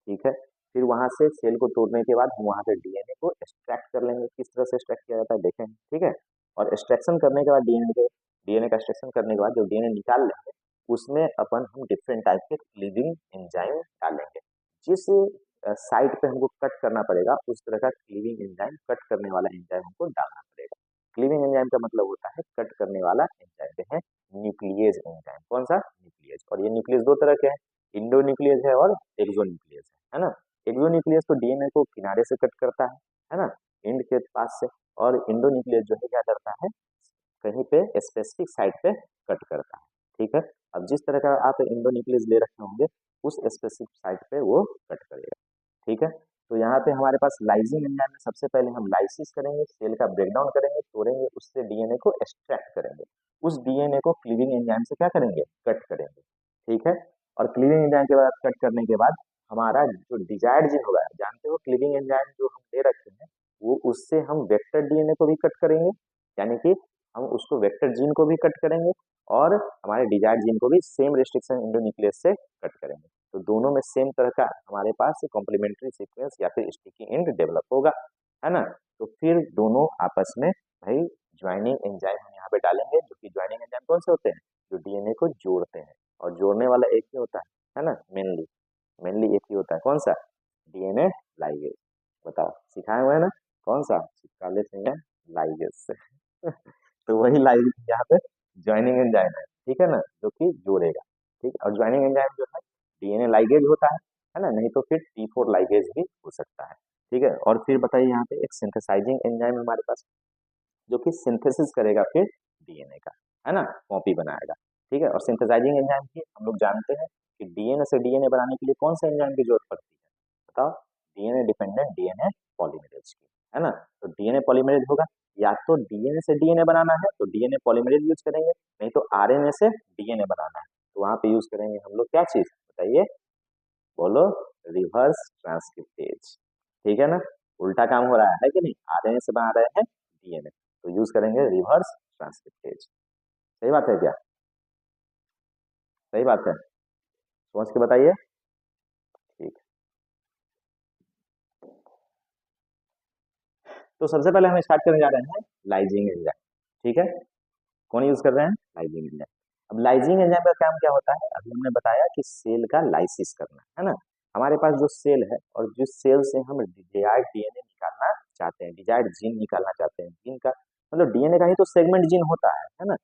ठीक है। फिर वहां से सेल को तोड़ने के बाद हम वहां से डीएनए को एक्सट्रैक्ट कर लेंगे। किस तरह से एक्सट्रैक्ट किया जाता है देखें। ठीक है। और एक्सट्रैक्शन करने के बाद डीएनए का एक्सट्रैक्शन करने के बाद जो डीएनए निकाल लेंगे, उसमें अपन हम डिफरेंट टाइप के क्लीविंग एंजाइम डालेंगे। जिस साइड पे हमको कट करना पड़ेगा, उस तरह का क्लीविंग एंजाइम, कट करने वाला एंजाइम हमको डालना पड़ेगा। क्लीविंग एंजाइम का मतलब होता है कट करने वाला एंजाइम। पे है न्यूक्लियस एंजाइम। कौन सा? न्यूक्लियस। और ये न्यूक्लियस दो तरह के हैं, इंडोन्यूक्लियस है और एक्सोन्यूक्लियस है ना। एक्सोन्यूक्लियस तो डीएनए को किनारे से कट करता है ना, एंड के पास से। और इंडोन्यूक्लियस जो है क्या करता है? कहीं पे स्पेसिफिक साइट पे कट करता है। ठीक है। अब जिस तरह का आप इंडोन्यूक्लियस ले रखे होंगे, उस स्पेसिफिक साइट पे वो कट करेगा। ठीक है। तो यहाँ पे हमारे पास लाइजिंग एंजाइम में सबसे पहले हम लाइसिस करेंगे, सेल का ब्रेकडाउन करेंगे, तोड़ेंगे, उससे डीएनए को एक्सट्रैक्ट करेंगे। उस डीएनए को क्लीविंग एंजाइम से क्या करेंगे? कट करेंगे। ठीक है। और क्लीविंग एंजाइम के बाद, कट करने के बाद, हमारा जो डिजायर्ड जीन होगा, जानते हो क्लीविंग एंजाइम जो हम ले रखे हैं, वो उससे हम वेक्टर डीएनए को भी कट करेंगे, यानी कि हम उसको वेक्टर जीन को भी कट करेंगे, और हमारे डिजायर्ड जीन को भी सेम रेस्ट्रिक्शन इंडोन्यूक्लियस से कट करेंगे। तो दोनों में सेम तरह का हमारे पास कॉम्प्लीमेंट्री सीक्वेंस या फिर स्टिकी एंड डेवलप होगा, है ना। तो फिर दोनों आपस में भाई ज्वाइनिंग एंजाइम हम यहाँ पे डालेंगे, जो कि ज्वाइनिंग एंजाइम कौन से होते हैं? जो डीएनए को जोड़ते हैं। और जोड़ने वाला एक ही होता है ना, मेनली मेनली एक ही होता है। कौन सा? DNA ligase. बताओ, सिखाए हुए हैं ना? कौन सा? चिपकाले से है लाइगेज से। तो वही लाइगेज यहाँ पे ज्वाइनिंग एंजाइम है। ठीक है ना, जो कि जोड़ेगा। ठीक है। और ज्वाइनिंग एंजाइम जो है डीएनए लाइगेज होता है ना, नहीं तो फिर T4 लाइगेज भी हो सकता है। ठीक है। और फिर बताइए यहाँ पे एक सिंथेसाइजिंग एंजाइम हमारे पास, जो कि सिंथेसिस करेगा फिर डीएनए का, है ना, कॉपी बनाएगा। ठीक है। और सिंथेसाइजिंग एंजाइम की हम लोग जानते हैं कि डीएनए से डीएनए बनाने के लिए कौन सा एंजाइम की जरूरत पड़ती है? बताओ। डीएनए डिपेंडेंट डीएनए पॉलीमरेज की, है ना। तो डीएनए पॉलीमरेज होगा, या तो डीएनए से डीएनए बनाना है तो डीएनए पॉलीमरेज यूज करेंगे, नहीं तो आरएनए से डीएनए बनाना है तो वहां पे यूज करेंगे हम लोग क्या चीज? बताइए, बोलो। Reverse transcriptase. ठीक है ना, उल्टा काम हो रहा है कि नहीं? आरएनए से बना रहे हैं डीएनए, तो यूज करेंगे रिवर्स ट्रांसक्रिप्टेज। सही बात है क्या? सही बात है, सोच के बताइए। ठीक। तो सबसे पहले हम स्टार्ट करने जा रहे हैं लाइजिंग एंजाइम। ठीक है। कौन यूज कर रहे हैं? लाइजिंग एंजाइम। अब लाइजिंग एंजाइम का काम क्या होता है? अभी हमने बताया कि सेल का लाइसिस करना है ना। हमारे पास जो सेल है, और जिस सेल से हम डिजायर्ड डीएनए निकालना चाहते हैं, डिजायर्ड जीन निकालना चाहते हैं, जीन का मतलब डीएनए का ही तो सेगमेंट जीन होता है ना,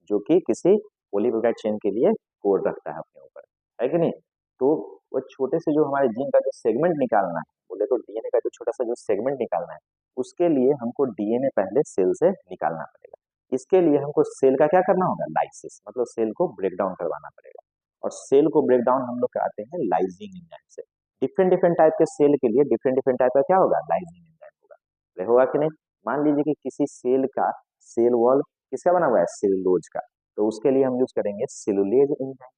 जो कि किसी पॉलीपेप्टाइड चेन के लिए कोड रखता है अपने ऊपर, है कि नहीं? तो वो छोटे से जो हमारे जीन का जो सेगमेंट निकालना है, बोले तो डीएनए का जो छोटा सा जो सेगमेंट निकालना है, उसके लिए हमको डीएनए पहले सेल से निकालना पड़ेगा। इसके लिए हमको सेल का क्या करना होगा? लाइसिस, मतलब सेल को ब्रेक डाउन करवाना पड़ेगा। और सेल को ब्रेक डाउन हम लोग कराते हैं लाइजिंग एंजाइम से। डिफरेंट डिफरेंट टाइप के सेल के लिए डिफरेंट डिफरेंट टाइप का क्या होगा? लाइजिंग एंजाइम होगा। अरे होगा कि नहीं? मान लीजिए कि किसी सेल का सेल वॉल किसका बना हुआ है? सेलुलोज का, तो उसके लिए हम यूज करेंगे सेलुलेज एंजाइम।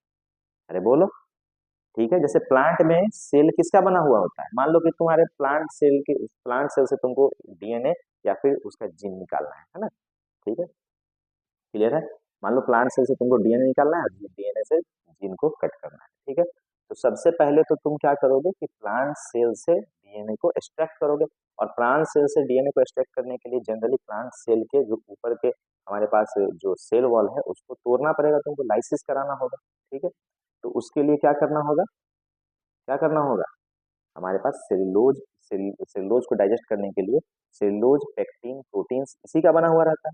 अरे बोलो। ठीक है। जैसे प्लांट में सेल किसका बना हुआ होता है? मान लो कि तुम्हारे प्लांट सेल से तुमको डीएनए या फिर उसका जीन निकालना है ना। ठीक है, क्लियर है? मान लो प्लांट सेल से तुमको डीएनए निकालना है, डीएनए से जीन को कट करना है। ठीक है। तो सबसे पहले तो तुम क्या करोगे कि प्लांट सेल से डीएनए को एक्सट्रैक्ट करोगे। और प्लांट सेल से डीएनए को एक्सट्रैक्ट करने के लिए जनरली प्लांट सेल के जो ऊपर के हमारे पास जो सेल वॉल है उसको तोड़ना पड़ेगा, तुमको लाइसिस कराना होगा। ठीक है, तो उसके लिए क्या करना होगा, क्या करना होगा, हमारे पास सेलुलोज को डाइजेस्ट करने के लिए सेलुलोज, पेक्टिन, प्रोटीन्स इसी का बना हुआ रहता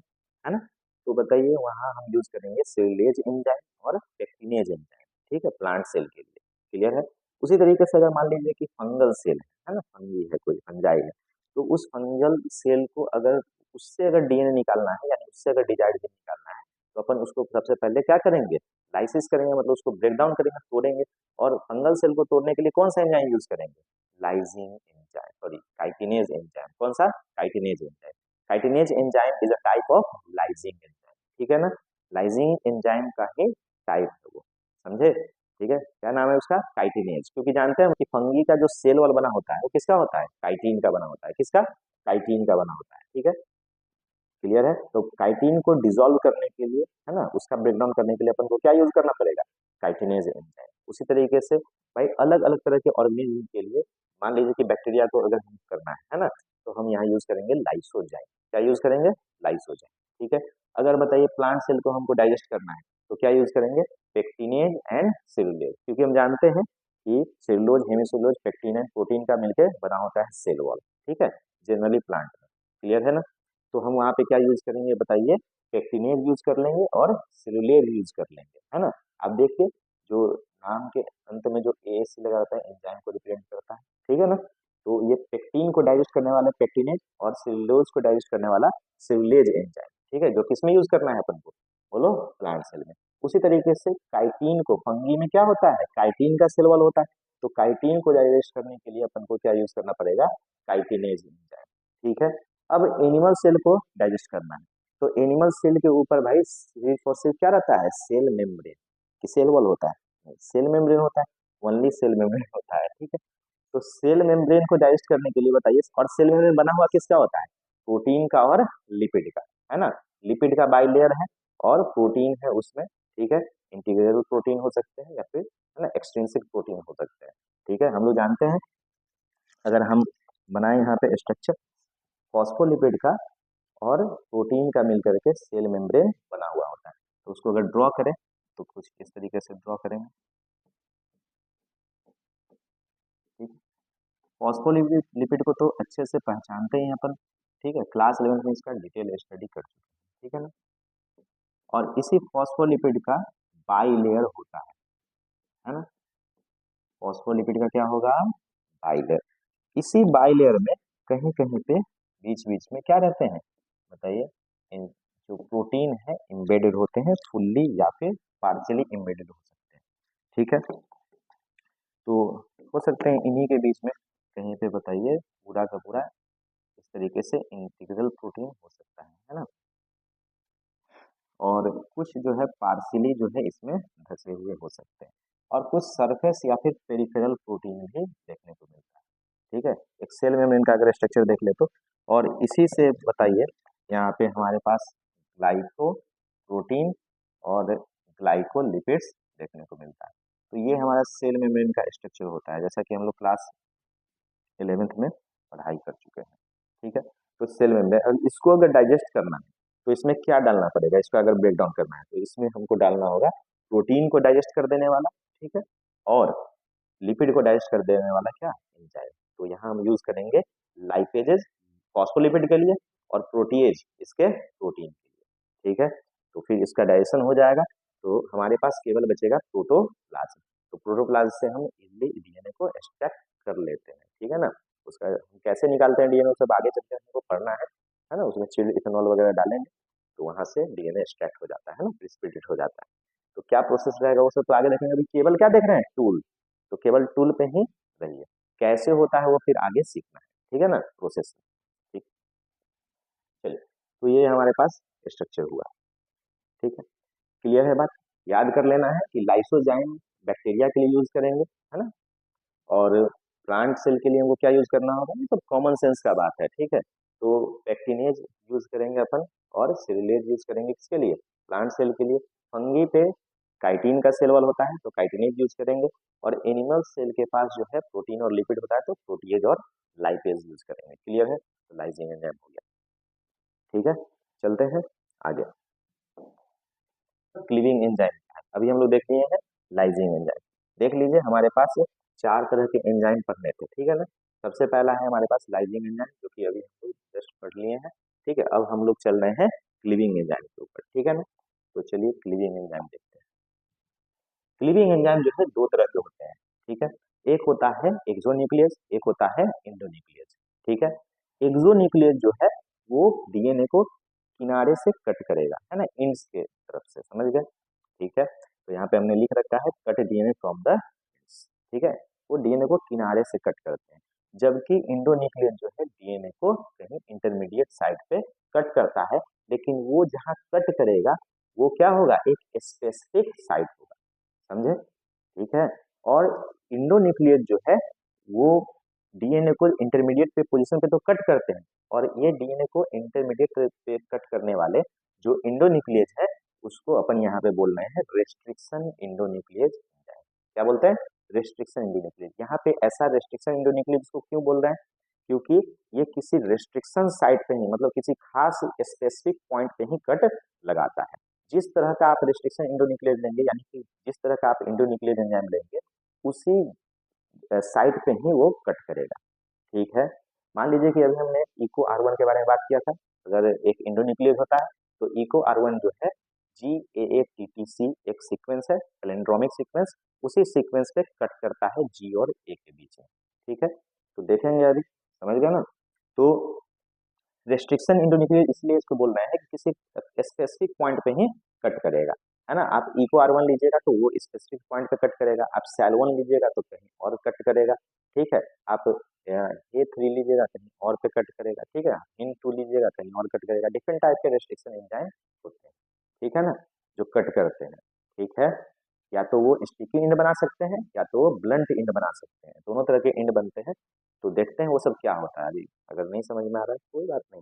है ना। तो बताइए वहां हम यूज करेंगे सेलुलेज एंजाइम और पेक्टिनेज एंजाइम। ठीक है, प्लांट सेल के लिए। क्लियर है। उसी तरीके से अगर मान लीजिए कि फंगल सेल है ना, फंगी है, कोई फंजाई है, तो उस फंगल सेल को अगर उससे अगर डीएनए निकालना है, यानी उससे अगर डिजाइड निकालना है, तो अपन उसको सबसे पहले क्या करेंगे, लाइसिस करेंगे, मतलब उसको ब्रेक डाउन करेंगे, तोड़ेंगे। और फंगल सेल को तोड़ने के लिए कौन सा एंजाइम यूज करेंगे, lysin enzyme, sorry chitinase enzyme. कौन सा, chitinase enzyme. Chitinase enzyme is a type of lysing enzyme. ठीक है ना, लाइजिंग एंजाइम का ही टाइप है वो, समझे। ठीक है, क्या नाम है उसका, काइटिनेज। क्योंकि जानते हैं कि फंगी का जो सेल वॉल बना होता है वो किसका होता है, काइटिन का बना होता है। किसका, काइटिन का बना होता है। ठीक है, क्लियर है। तो काइटिन को डिसॉल्व करने के लिए, है ना, उसका ब्रेकडाउन करने के लिए अपन को क्या यूज करना पड़ेगा, काइटिनेज एंजाइम। उसी तरीके से भाई अलग अलग तरह के ऑर्गेनिज्म के लिए, मान लीजिए कि बैक्टीरिया को अगर हम करना है ना, तो हम यहाँ यूज करेंगे लाइसोजाइम। क्या यूज करेंगे, लाइसोजाइम। ठीक है, अगर बताइए प्लांट सेल को हमको डाइजेस्ट करना है, तो क्या यूज करेंगे, पेक्टिनेज एंड सेलुलोज। क्योंकि हम जानते हैं कि cellulose, hemicellulose, pectin and protein का मिलकर बना होता है सेल वॉल। ठीक है, जनरली प्लांट में। क्लियर है ना। तो हम वहाँ पे क्या यूज करेंगे बताइए, पेक्टिनेज यूज कर लेंगे और सेलुलेज यूज कर लेंगे, है ना। अब देखिए, जो नाम के अंत में जो ए सी लगा रहता है एंजाइम को रिप्रेजेंट करता है। ठीक है ना, तो ये पेक्टिन को डाइजेस्ट करने वाला पेक्टिनेज और सेलुलोज को डाइजेस्ट करने वाला सेलुलेज एंजाइम। ठीक है, जो किसमें यूज करना है अपन को, बोलो, प्लांट सेल में। उसी तरीके से काइटिन को, फंगी में क्या होता है, काइटिन का सेल वॉल होता है, तो काइटिन को डाइजेस्ट करने के लिए अपन को क्या यूज करना पड़ेगा, काइटिनेज एंजाइम। ठीक है, अब एनिमल सेल को डाइजेस्ट करना है, तो एनिमल सेल के ऊपर भाई सिर्फ और सिर्फ क्या रहता है, सेल मेम्ब्रेन, कि सेल वॉल होता है, सेल मेम्ब्रेन होता है, ओनली सेल मेम्ब्रेन होता है। ठीक है, तो सेल मेम्ब्रेन को डाइजेस्ट करने के लिए बताइए, और सेल मेम्ब्रेन बना हुआ किसका होता है, प्रोटीन का और लिपिड का, है ना। लिपिड का बाइलेयर है और प्रोटीन है उसमें। ठीक है, इंटीग्रेबल प्रोटीन हो सकते हैं या फिर, है ना, एक्सट्रिंसिक प्रोटीन हो सकते हैं। ठीक है, हम लोग जानते हैं, अगर हम बनाए यहाँ पे स्ट्रक्चर फॉस्फोलिपिड का और प्रोटीन का मिलकर के सेल मेम्ब्रेन बना हुआ होता है। तो उसको अगर ड्रॉ करें तो कुछ इस तरीके से ड्रॉ करेंगे। ठीक है, फॉस्फोलिपिड को तो अच्छे से पहचानते हैं अपन। ठीक है, क्लास 11 में इसका डिटेल स्टडी कर चुके हैं। ठीक है ना, और इसी फॉस्फोलिपिड का बाइलेयर होता है ना। फॉस्फोलिपिड का क्या होगा, बाइलेयर। इसी बाइलेयर में कहीं कहीं पे बीच बीच में क्या रहते हैं बताइए, इन जो प्रोटीन है इम्बेडेड होते हैं, फुल्ली या फिर पार्शियली इम्बेडेड हो सकते हैं। ठीक है, तो हो सकते हैं इन्हीं के बीच में कहीं पे बताइए पूरा का पूरा इस तरीके से इंटीग्रल प्रोटीन हो सकता है ना। और कुछ जो है पार्शियली जो है इसमें धसे हुए हो सकते हैं, और कुछ सरफेस या फिर पेरिफेरल प्रोटीन भी देखने को मिलता है। ठीक है, एक सेल मेम्ब्रेन का अगर स्ट्रक्चर देख ले तो, और इसी से बताइए यहाँ पे हमारे पास ग्लाइको प्रोटीन और ग्लाइकोलिपिड्स देखने को मिलता है। तो ये हमारा सेल मेम्ब्रेन का स्ट्रक्चर होता है, जैसा कि हम लोग क्लास 11th में पढ़ाई कर चुके हैं। ठीक है, तो सेल मेम्ब्रेन, इसको अगर डाइजेस्ट करना है तो इसमें क्या डालना पड़ेगा, इसको अगर ब्रेक डाउन करना है तो इसमें हमको डालना होगा प्रोटीन को डाइजेस्ट कर देने वाला। ठीक है, और लिपिड को डाइजेस्ट कर देने वाला क्या, एंजाइम। तो यहाँ हम यूज करेंगे लाइपेजेज फॉस्फोलिपिड के लिए और प्रोटीएज इसके प्रोटीन के लिए। ठीक है, तो फिर इसका डाइजेशन हो जाएगा, तो हमारे पास केवल बचेगा प्रोटोप्लाज्म। तो प्रोटोप्लाज्म से हम इजिली डीएनए को एक्सट्रैक्ट कर लेते हैं। ठीक है ना, उसका हम कैसे निकालते हैं डीएनए, सब आगे चलकर हमको पढ़ना है ना। उसमें चिल्ड इथेनॉल वगैरह डालेंगे तो वहां से डीएनए एक्सट्रैक्ट हो जाता है ना, प्रिसिपिटेट हो जाता है। तो क्या प्रोसेस रहेगा वो सब तो आगे देखेंगे। अभी केवल क्या देख रहे हैं, टूल, तो केवल टूल पे ही रहिए, कैसे होता है वो फिर आगे सीखना है। ठीक है ना, प्रोसेस। ठीक, चलिए, तो ये हमारे पास स्ट्रक्चर हुआ। ठीक है, क्लियर है बात। याद कर लेना है कि लाइसोजाइम बैक्टीरिया के लिए यूज करेंगे, है ना, और प्लांट सेल के लिए हमको क्या यूज करना होगा, ये सब कॉमन सेंस का बात है। ठीक है, तो पेक्टिनेज यूज करेंगे अपन और सेलुलेज यूज करेंगे किसके लिए, प्लांट सेल के लिए। फंगी पे काइटिन का सेल वॉल होता है तो काइटिनेज यूज करेंगे, और एनिमल सेल के पास जो है प्रोटीन और लिपिड होता है तो प्रोटीएज और लाइपेज यूज करेंगे। क्लियर है, तो लाइजिन एंजाइम हो गया। ठीक है, चलते हैं आगे। क्लीविंग एंजाइम क्या है, अभी हम लोग देख लिए हैं लाइजिंग एंजाइम। देख लीजिए हमारे पास 4 तरह के एंजाइम पढ़ने थे, ठीक है ना। सबसे पहला है हमारे पास लाइजिंग एंजाइम, जो कि अभी हम लोग जस्ट पढ़ लिए हैं, ठीक है। अब हम लोग चल रहे हैं क्लीविंग एंजाइम के ऊपर, ठीक है ना। तो चलिए क्लीविंग एंजाइम देखते हैं। क्लीविंग एंजाइम जो है 2 तरह के होते हैं, ठीक है। एक होता है एक्सोन्यूक्लियस, एक होता है एंडोन्यूक्लियस, ठीक है। एक्सोन्यूक्लियस जो है वो डीएनए को किनारे से कट करेगा, है ना, इंड्स के तरफ से, समझ गए, ठीक है। तो यहाँ पे हमने लिख रखा है cut DNA from the ends, ठीक है। वो डीएनए को किनारे से कट करते हैं, जबकि इंडोन्यूक्लियस जो है डीएनए को कहीं इंटरमीडिएट साइड पे कट करता है, लेकिन वो जहाँ कट करेगा वो क्या होगा, एक स्पेसिफिक साइट होगा, समझे, ठीक है। और इंडोन्यूक्लियस जो है वो डीएनए को इंटरमीडिएट पे पोजीशन पे तो कट करते हैं, और ये डीएनए को इंटरमीडिएट पे कट करने वाले जो इंडोन्यूक्लियस है उसको अपन यहाँ पे बोल रहे हैं रेस्ट्रिक्शन इंडोन्यूक्लियस एंजाइम। क्या बोलते हैं, रेस्ट्रिक्शन इंडोन्यूक्लियस। यहाँ पे ऐसा रेस्ट्रिक्शन इंडोन्यूक्लियस को क्यों बोल रहे हैं, क्योंकि ये किसी रेस्ट्रिक्शन साइट पे ही, मतलब किसी खास स्पेसिफिक पॉइंट पे ही कट लगाता है। जिस तरह का आप रेस्ट्रिक्शन इंडोन्यूक्लियस लेंगे, यानी कि जिस तरह का आप इंडोन्यूक्लियस एंजाइम लेंगे, उसी साइट पे ही वो कट करेगा, ठीक है। मान लीजिए कि अभी हमने इको आर वन के बारे में बात किया था। अगर एक इंडोन्यूक्लियस होता है तो इको आर वन जो है GAATTC एक सीक्वेंस है, पैलिंड्रोमिक सीक्वेंस, उसी सीक्वेंस पे कट करता है जी और ए के बीच में, ठीक है। तो देखेंगे अभी, समझ गया ना। तो रेस्ट्रिक्शन इंडोन्यूक्लियस इसलिए इसको बोल रहे हैं कि किसी स्पेसिफिक पॉइंट पे ही कट करेगा, है ना। आप इको आर वन लीजिएगा तो वो स्पेसिफिक पॉइंट पे कट करेगा, आप सेल वन लीजिएगा तो कहीं और कट करेगा, ठीक है। आप A3 लीजिएगा कहीं और पे कट करेगा, ठीक है। इन टू लीजिएगा कहीं और कट करेगा। डिफरेंट टाइप के रेस्ट्रिक्शन एंजाइम होते हैं, ठीक है ना, जो कट करते हैं, ठीक है। या तो वो स्टिकी इंड बना सकते हैं, या तो वो ब्लंट इंड बना सकते हैं, दोनों तरह के इंड बनते हैं। तो देखते हैं वो सब क्या होता है। अभी अगर नहीं समझ में आ रहा है कोई बात नहीं,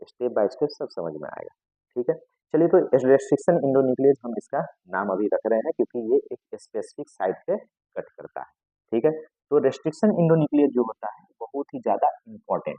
स्टेप बाय स्टेप सब समझ में आएगा, ठीक है। चलिए, तो रेस्ट्रिक्शन इंडोन्यूक्लियस हम इसका नाम अभी रख रहे हैं क्योंकि ये एक स्पेसिफिक साइट पे कट करता है, ठीक है। तो रेस्ट्रिक्शन इंडोन्यूक्लियस जो होता है बहुत ही ज्यादा इंपॉर्टेंट,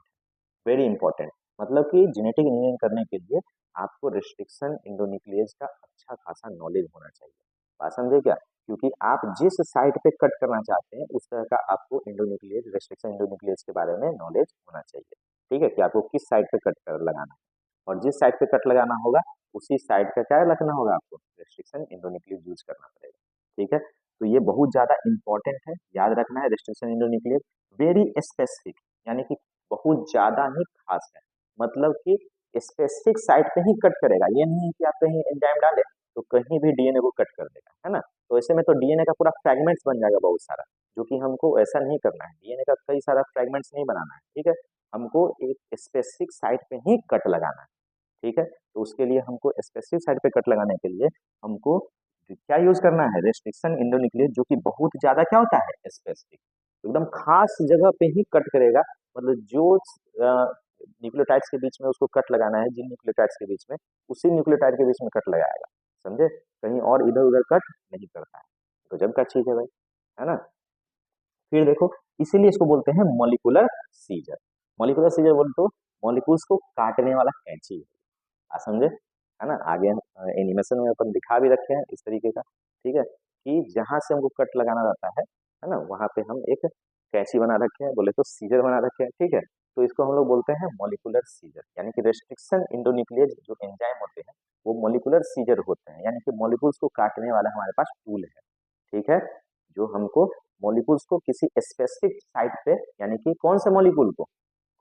वेरी इंपॉर्टेंट। मतलब कि जेनेटिक इंजीनियरिंग करने के लिए आपको रेस्ट्रिक्शन इंडोन्यूक्लियस का अच्छा खासा नॉलेज होना चाहिए, बात समझे क्या। क्योंकि आप जिस साइट पे कट करना चाहते हैं उस तरह का आपको इंडोन्यूक्लियस, रेस्ट्रिक्शन इंडोन्यूक्लियस के बारे में नॉलेज होना चाहिए, ठीक है, कि आपको किस साइट पे कट कर लगाना है, और जिस साइट पे कट लगाना होगा उसी साइट का क्या रखना होगा, आपको रेस्ट्रिक्शन इंडोन्यूक्लियस यूज करना पड़ेगा, ठीक है। तो ये बहुत ज्यादा इंपॉर्टेंट है, याद रखना है। रेस्ट्रिक्शन इंडोन्यूक्लियस वेरी स्पेसिफिक, यानी कि बहुत ज्यादा ही खास है, मतलब कि स्पेसिफिक साइट पे ही कट करेगा। ये नहीं है कि आप कहीं एंजाइम डाले तो कहीं भी डीएनए को कट कर देगा, है ना। तो ऐसे में तो डीएनए का पूरा फ्रेगमेंट्स बन जाएगा बहुत सारा, जो कि हमको ऐसा नहीं करना है। डीएनए का कई सारा फ्रेगमेंट्स नहीं बनाना है, ठीक है। हमको एक स्पेसिफिक साइट पे ही कट लगाना है, ठीक है। तो उसके लिए हमको स्पेसिफिक साइट पे कट लगाने के लिए हमको क्या यूज करना है, रेस्ट्रिक्शन इंडोन्यूक्लियस, जो कि बहुत ज्यादा क्या होता है, स्पेसिफिक, एकदम खास जगह पे ही कट करेगा। मतलब जो न्यूक्लियोटाइड्स के बीच में उसको कट लगाना है, जिन न्यूक्लियोटाइड्स के बीच में, उसी न्यूक्लियोटाइड के बीच में कट लगाएगा, समझे। कहीं और इधर उधर कट नहीं करता है। तो जब का चीज है भाई, है ना। फिर देखो, इसीलिए इसको बोलते हैं मॉलिकुलर सीजर। मॉलिकुलर सीजर बोल तो मॉलिक्यूल्स को काटने वाला कैंची, आप समझे, है ना। आगे एनिमेशन में अपन दिखा भी रखे हैं इस तरीके का, ठीक है, कि जहां से हमको कट लगाना रहता है ना, वहां पे हम एक कैंची बना रखे हैं, बोले तो सीजर बना रखे हैं, ठीक है। तो इसको हम लोग बोलते हैं मॉलिकुलर सीजर, यानी कि रेस्ट्रिक्शन इंडोन्यूक्लियस जो एंजाइम होते हैं वो मॉलिकुलर सीजर होते हैं, यानी कि मॉलिक्यूल्स को काटने वाला हमारे पास टूल है, ठीक है। जो हमको मॉलिक्यूल्स को किसी स्पेसिफिक साइट पे, यानी कि कौन से मॉलिक्यूल को,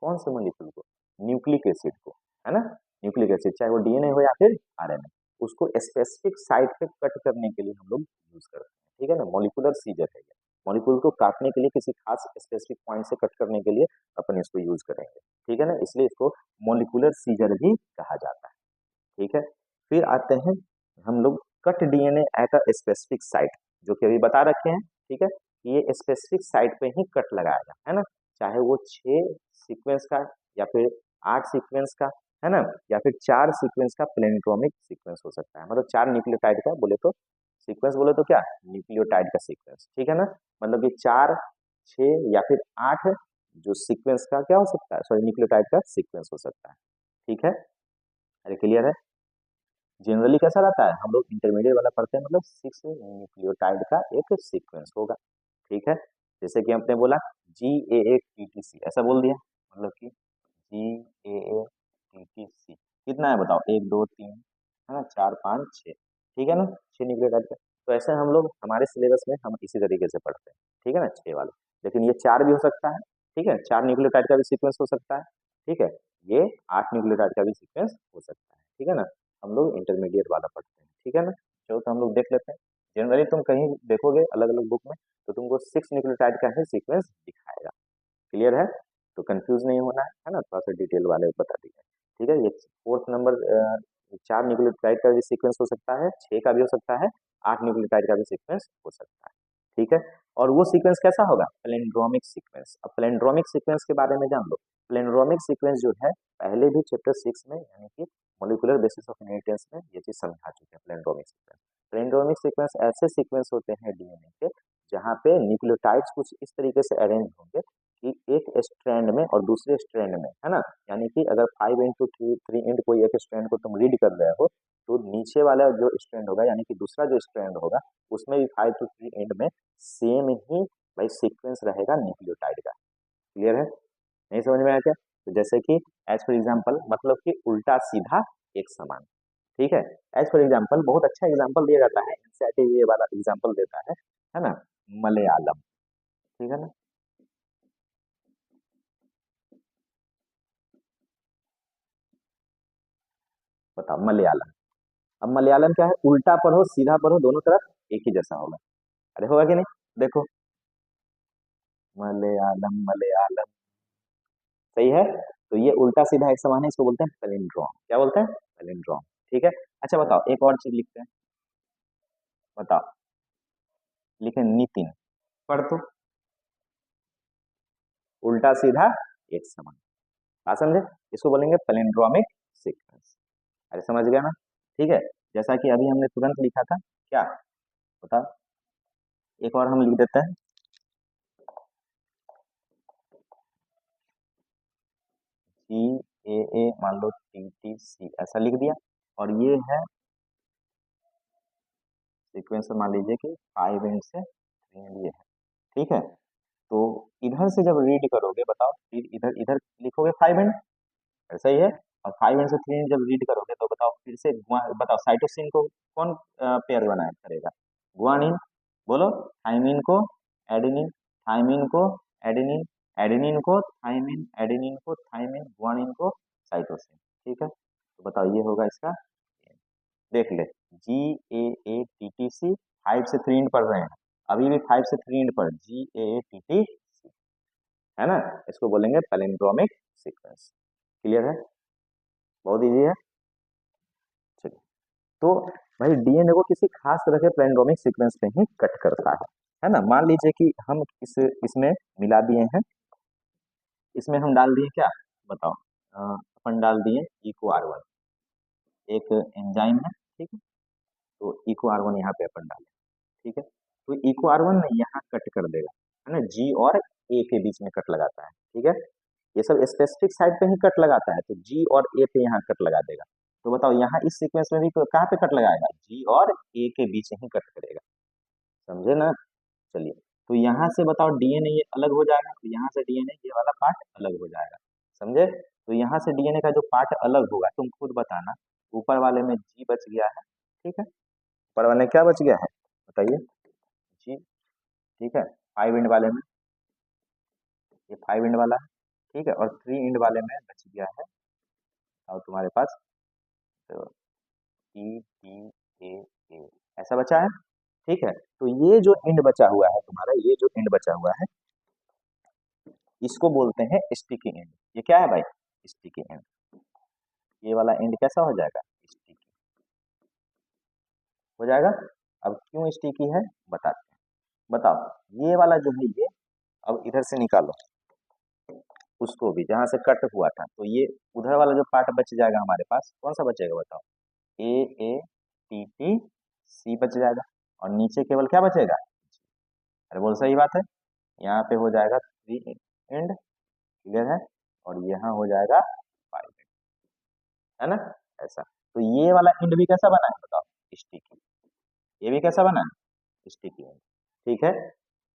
कौन से मॉलिक्यूल को, न्यूक्लिक एसिड को, है ना, न्यूक्लिक एसिड, चाहे वो डीएनए हो या फिर आरएनए, उसको स्पेसिफिक साइट पे कट करने के लिए हम लोग यूज करते हैं, ठीक है ना। मॉलिकुलर सीजर है ये, मॉलिक्यूल को काटने के लिए, किसी खास स्पेसिफिक पॉइंट से कट करने के लिए अपन इसको यूज करेंगे, ठीक है ना। इसलिए इसको मॉलिकुलर सीजर भी कहा जाता है, ठीक है। फिर आते हैं हम लोग cut DNA at a specific site, जो कि अभी बता रखे हैं, ठीक है। ये स्पेसिफिक साइट पे ही कट लगाएगा, है ना। चाहे वो 6 सीक्वेंस का, या फिर 8 सीक्वेंस का, है ना, या फिर 4 सीक्वेंस का प्लेनिट्रोमिक सीक्वेंस हो सकता है, मतलब 4 न्यूक्लियोटाइड का बोले तो सीक्वेंस, बोले तो क्या, न्यूक्लियोटाइड का सीक्वेंस, ठीक है ना। मतलब कि 4, 6 या फिर 8 जो सीक्वेंस का क्या हो सकता है, सॉरी, न्यूक्लियोटाइड का सीक्वेंस हो सकता है, ठीक है। अरे क्लियर है। जनरली कैसा रहता है, हम लोग इंटरमीडिएट वाला पढ़ते हैं, मतलब 6 न्यूक्लियोटाइड का एक सीक्वेंस होगा। ठीक है, जैसे कि हमने बोला GAA-TTC, ऐसा बोल दिया, मतलब कि GAA-TTC कितना है बताओ, 1 2 3, है ना, 4 5 6, ठीक है ना, 6 न्यूक्लियोटाइड का। तो ऐसे हम लोग हमारे सिलेबस में हम इसी तरीके से पढ़ते हैं, ठीक है ना, 6 वाले। लेकिन ये 4 भी हो सकता है, ठीक है, 4 न्यूक्लियोटाइड का भी सीक्वेंस हो सकता है, ठीक है, ये 8 न्यूक्लियोटाइड का भी सीक्वेंस हो सकता है, ठीक है ना। हम लोग इंटरमीडिएट वाला पढ़ते हैं, ठीक है ना। चलो तो हम लोग देख लेते हैं। जनरली तुम कहीं देखोगे अलग अलग बुक में, तो तुमको 6 न्यूक्लियोटाइड का ही सीक्वेंस दिखाएगा। क्लियर है, तो कंफ्यूज नहीं होना है ना, थोड़ा सा डिटेल वाले बता दिए। ठीक है, ये फोर्थ नंबर, 4 न्यूक्लियोटाइड का भी सीक्वेंस हो सकता है, 6 का भी हो सकता है, 8 न्यूक्लियोटाइड का भी सीक्वेंस हो सकता है, ठीक है। और वो सीक्वेंस कैसा होगा, प्लेंड्रोमिक सीक्वेंस। अब प्लेंड्रोमिक सीक्वेंस के बारे में जान लो। प्लेंड्रोमिक सीक्वेंस जो है, पहले भी चैप्टर 6 में, यानी कि मोलिकुलर बेसिस ऑफ इनहेरिटेंस में ये चीज समझा चुके हैं। प्लेंड्रोमिक सीक्वेंस, प्लेंड्रोमिक सीक्वेंस ऐसे सीक्वेंस होते हैं डीएनए के, जहाँ पे न्यूक्लियोटाइड्स कुछ इस तरीके से अरेंज होंगे कि एक स्ट्रैंड में और दूसरे स्ट्रैंड में, है ना, यानी कि अगर 5 × 3 कोई एक स्ट्रैंड को तुम रीड कर रहे हो, तो नीचे वाला जो स्ट्रैंड होगा, यानी कि दूसरा जो स्ट्रैंड होगा, उसमें भी 5 to 3 में सेम ही भाई सीक्वेंस रहेगा न्यूक्लियोटाइड का। क्लियर है, नहीं समझ में आया क्या? तो जैसे कि एज फॉर एग्जाम्पल, मतलब कि उल्टा सीधा एक समान, ठीक है। एज फॉर एग्जाम्पल, बहुत अच्छा एग्जाम्पल दिया जाता है, एनसीईआरटी ये वाला एग्जाम्पल देता है ना, मलयालम, ठीक है ना। बताओ मलयालम। अब मलयालम क्या है, उल्टा पढ़ो सीधा पढ़ो, दोनों तरफ एक ही जैसा होगा। अरे होगा कि नहीं, देखो, मलयालम मलयालम, सही है। तो ये उल्टा सीधा एक समान है, इसको बोलते हैं पैलिंड्रोम। क्या बोलते हैं, पैलिंड्रोम, ठीक है। अच्छा बताओ, एक और चीज लिखते हैं, बताओ, लिखे नितिन, पढ़ तो, उल्टा सीधा एक समान, आ समझे, इसको बोलेंगे पैलिंड्रोमिक सीक्वेंस। अरे समझ गया ना, ठीक है। जैसा कि अभी हमने तुरंत लिखा था, क्या, बताओ, एक और हम लिख देते हैं, GAA मान लो TTC, ऐसा लिख दिया। और ये है सीक्वेंस, मान लीजिए कि 5 एंड से 3 ये है, ठीक है। तो इधर से जब रीड करोगे, बताओ, फिर इधर इधर लिखोगे 5 एंड, ऐसा ही है। और 5 एंड से 3 जब रीड करोगे, तो बताओ फिर से बताओ साइटोसिन को कौन पेयर बनाया करेगा, गुआनिन, बोलो, थाइमिन को एडेनिन, थाइमिन को एडेनिन, एडेनिन को थाइमिन, एडेनिन को थाइमिन, गुआनिन को साइटोसिन, ठीक है। तो बताओ ये होगा इसका, देख ले, GAA-TTC, 5 से 3 पढ़ रहे हैं, अभी भी 5 से 3 पढ़, GAA-TTC, है ना, इसको बोलेंगे पैलिंड्रोमिक सीक्वेंस। क्लियर है, बहुत इजी है। चलिए, तो भाई डीएनए को किसी खास तरह के पैलिंड्रोमिक सीक्वेंस पे ही कट करता है ना। मान लीजिए कि हम इसमें मिला दिए हैं, इसमें हम डाल दिए क्या, बताओ, अपन डाल दिए इको R1, एक एंजाइम है, ठीक है। तो इको R1 यहाँ पे अपन डालें, ठीक है। तो इको R1 ने यहाँ कट कर देगा, है ना, जी और ए के बीच में कट लगाता है, ठीक है। ये सब स्पेसिफिक साइड पे ही कट लगाता है, तो जी और ए पे यहाँ कट लगा देगा। तो बताओ यहाँ इस सीक्वेंस में भी तो कहाँ पे कट लगाएगा, जी और ए के बीच ही कट करेगा, समझे ना। चलिए, तो यहाँ से बताओ डीएनए ये अलग हो जाएगा, तो यहाँ से डीएनए ये वाला पार्ट अलग हो जाएगा, समझे। तो यहाँ से डीएनए का जो पार्ट अलग होगा, तुम खुद बताना, ऊपर वाले में जी बच गया है, ठीक है, ऊपर वाले में क्या बच गया है, बताइए, जी, ठीक है। 5 एंड वाले में, ये 5 एंड वाला है, ठीक है, और 3 एंड वाले में बच गया है, और तुम्हारे पास तो ई टी ए ए ऐसा बचा है, ठीक है। तो ये जो एंड बचा हुआ है तुम्हारा, ये जो एंड बचा हुआ है, इसको बोलते हैं स्टिकी एंड। ये क्या है भाई, स्टिकी एंड। ये वाला एंड कैसा हो जाएगा, स्टिकी हो जाएगा। अब क्यों स्टिकी है बताते हैं, बताओ, ये वाला जो है ये, अब इधर से निकालो उसको भी, जहां से कट हुआ था, तो ये उधर वाला जो पार्ट बच जाएगा हमारे पास, कौन सा बचेगा बताओ, AATTC बच जाएगा, और नीचे केवल क्या बचेगा, अरे बोल, सही बात है, यहाँ पे हो जाएगा 3 एंड, क्लियर है, और यहाँ हो जाएगा 5 एंड, है ना, ऐसा। तो ये वाला एंड भी कैसा बना है बताओ, स्टिकी। ये भी कैसा बना है, स्टिकी एंड। ठीक है,